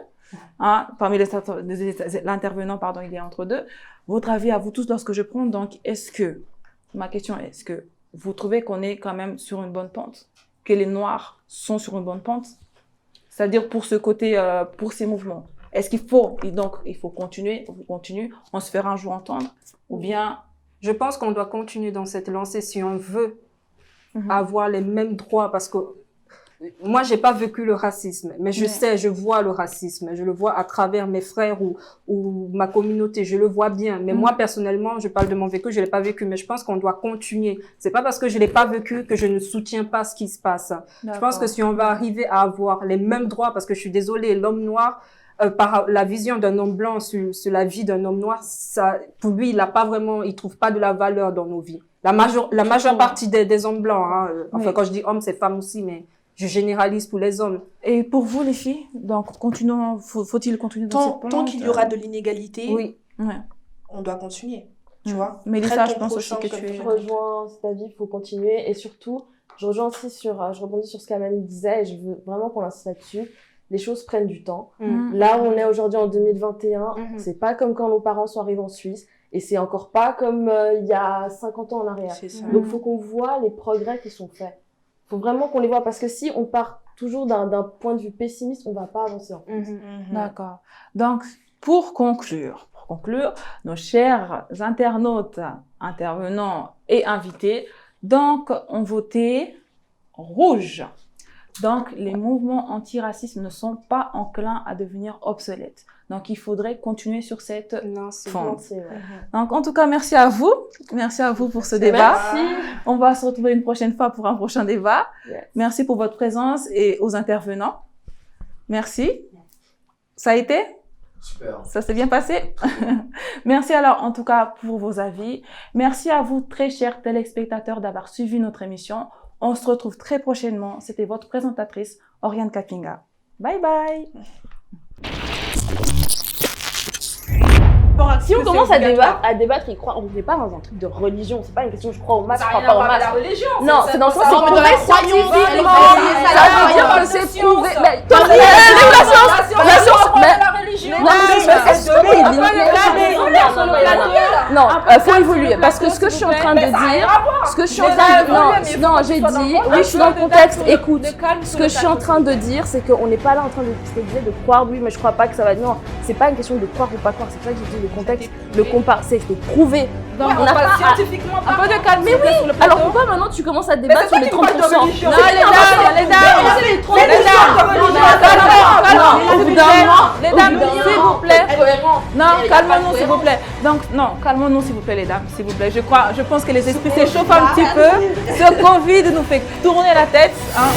[SPEAKER 1] parmi l'intervenant pardon, il est entre deux, votre avis à vous tous lorsque je prends, donc est-ce que vous trouvez qu'on est quand même sur une bonne pente, que les noirs sont sur une bonne pente, c'est-à-dire pour ce côté pour ces mouvements, est-ce qu'il faut continuer, on se fera un jour entendre, ou bien
[SPEAKER 6] je pense qu'on doit continuer dans cette lancée si on veut avoir les mêmes droits, parce que moi, j'ai pas vécu le racisme, mais je vois le racisme, je le vois à travers mes frères ou ma communauté, je le vois bien. Mais moi, personnellement, je parle de mon vécu, je l'ai pas vécu, mais je pense qu'on doit continuer. C'est pas parce que je l'ai pas vécu que je ne soutiens pas ce qui se passe. Je pense que si on va arriver à avoir les mêmes droits, parce que je suis désolée, l'homme noir, par la vision d'un homme blanc sur la vie d'un homme noir, ça, pour lui, il trouve pas de la valeur dans nos vies. La majeure partie des hommes blancs, quand je dis hommes, c'est femmes aussi, mais je généralise pour les hommes.
[SPEAKER 1] Et pour vous, les filles, donc, continuons, faut-il continuer dans cette pente?
[SPEAKER 2] Tant qu'il y aura de l'inégalité, on doit continuer, tu vois.
[SPEAKER 1] Mais Lisa, je pense aussi que
[SPEAKER 3] je rejoins cet avis, il faut continuer, et surtout, je rebondis sur ce qu'Amani disait, et je veux vraiment qu'on insiste là-dessus. Les choses prennent du temps. Là, on est aujourd'hui en 2021. C'est pas comme quand nos parents sont arrivés en Suisse. Et c'est encore pas comme il y a 50 ans en arrière. Donc, faut qu'on voit les progrès qui sont faits. Faut vraiment qu'on les voit. Parce que si on part toujours d'un point de vue pessimiste, on va pas avancer. En fait.
[SPEAKER 1] D'accord. Donc, pour conclure, nos chers internautes, intervenants et invités, donc, ont voté rouge. Donc, les mouvements antiracistes ne sont pas enclins à devenir obsolètes. Donc, il faudrait continuer sur cette pente. Donc, en tout cas, merci à vous. Merci à vous pour ce débat.
[SPEAKER 3] Merci.
[SPEAKER 1] On va se retrouver une prochaine fois pour un prochain débat. Merci pour votre présence et aux intervenants. Merci. Ça a été?
[SPEAKER 8] Super.
[SPEAKER 1] Ça s'est bien passé. Merci alors en tout cas pour vos avis. Merci à vous très chers téléspectateurs d'avoir suivi notre émission. On se retrouve très prochainement. C'était votre présentatrice Oriane Kapinga. Bye bye.
[SPEAKER 3] Si on commence à débattre et croire, on n'est pas dans un truc de religion, c'est pas une question je crois au masque, je crois pas au masque. Non, c'est dans le sens c'est prouvé scientifiquement. Ça veut dire que c'est prouvé. Mais la science, non, faut évoluer parce que ce que je suis en train de dire, j'ai dit, oui, je suis dans le contexte. Écoute, ce que je suis en train de dire, c'est qu'on n'est pas là en train de croire, oui, mais je crois pas que ça va. Non, c'est pas une question de croire ou pas croire. C'est pour ça que j'ai dit le contexte, le c'est de prouver.
[SPEAKER 1] Donc, on n'a pas scientifiquement un peu de calme.
[SPEAKER 3] Mais oui, alors pourquoi maintenant tu commences à débattre sur les 30%? Non, les dames,
[SPEAKER 1] s'il vous plaît. Non, calmons-nous, s'il vous plaît. Donc, non, calmons-nous, s'il vous plaît, les dames, s'il vous plaît. Je pense que les esprits s'échauffent un petit peu. Ce Covid nous fait tourner la tête. Hein.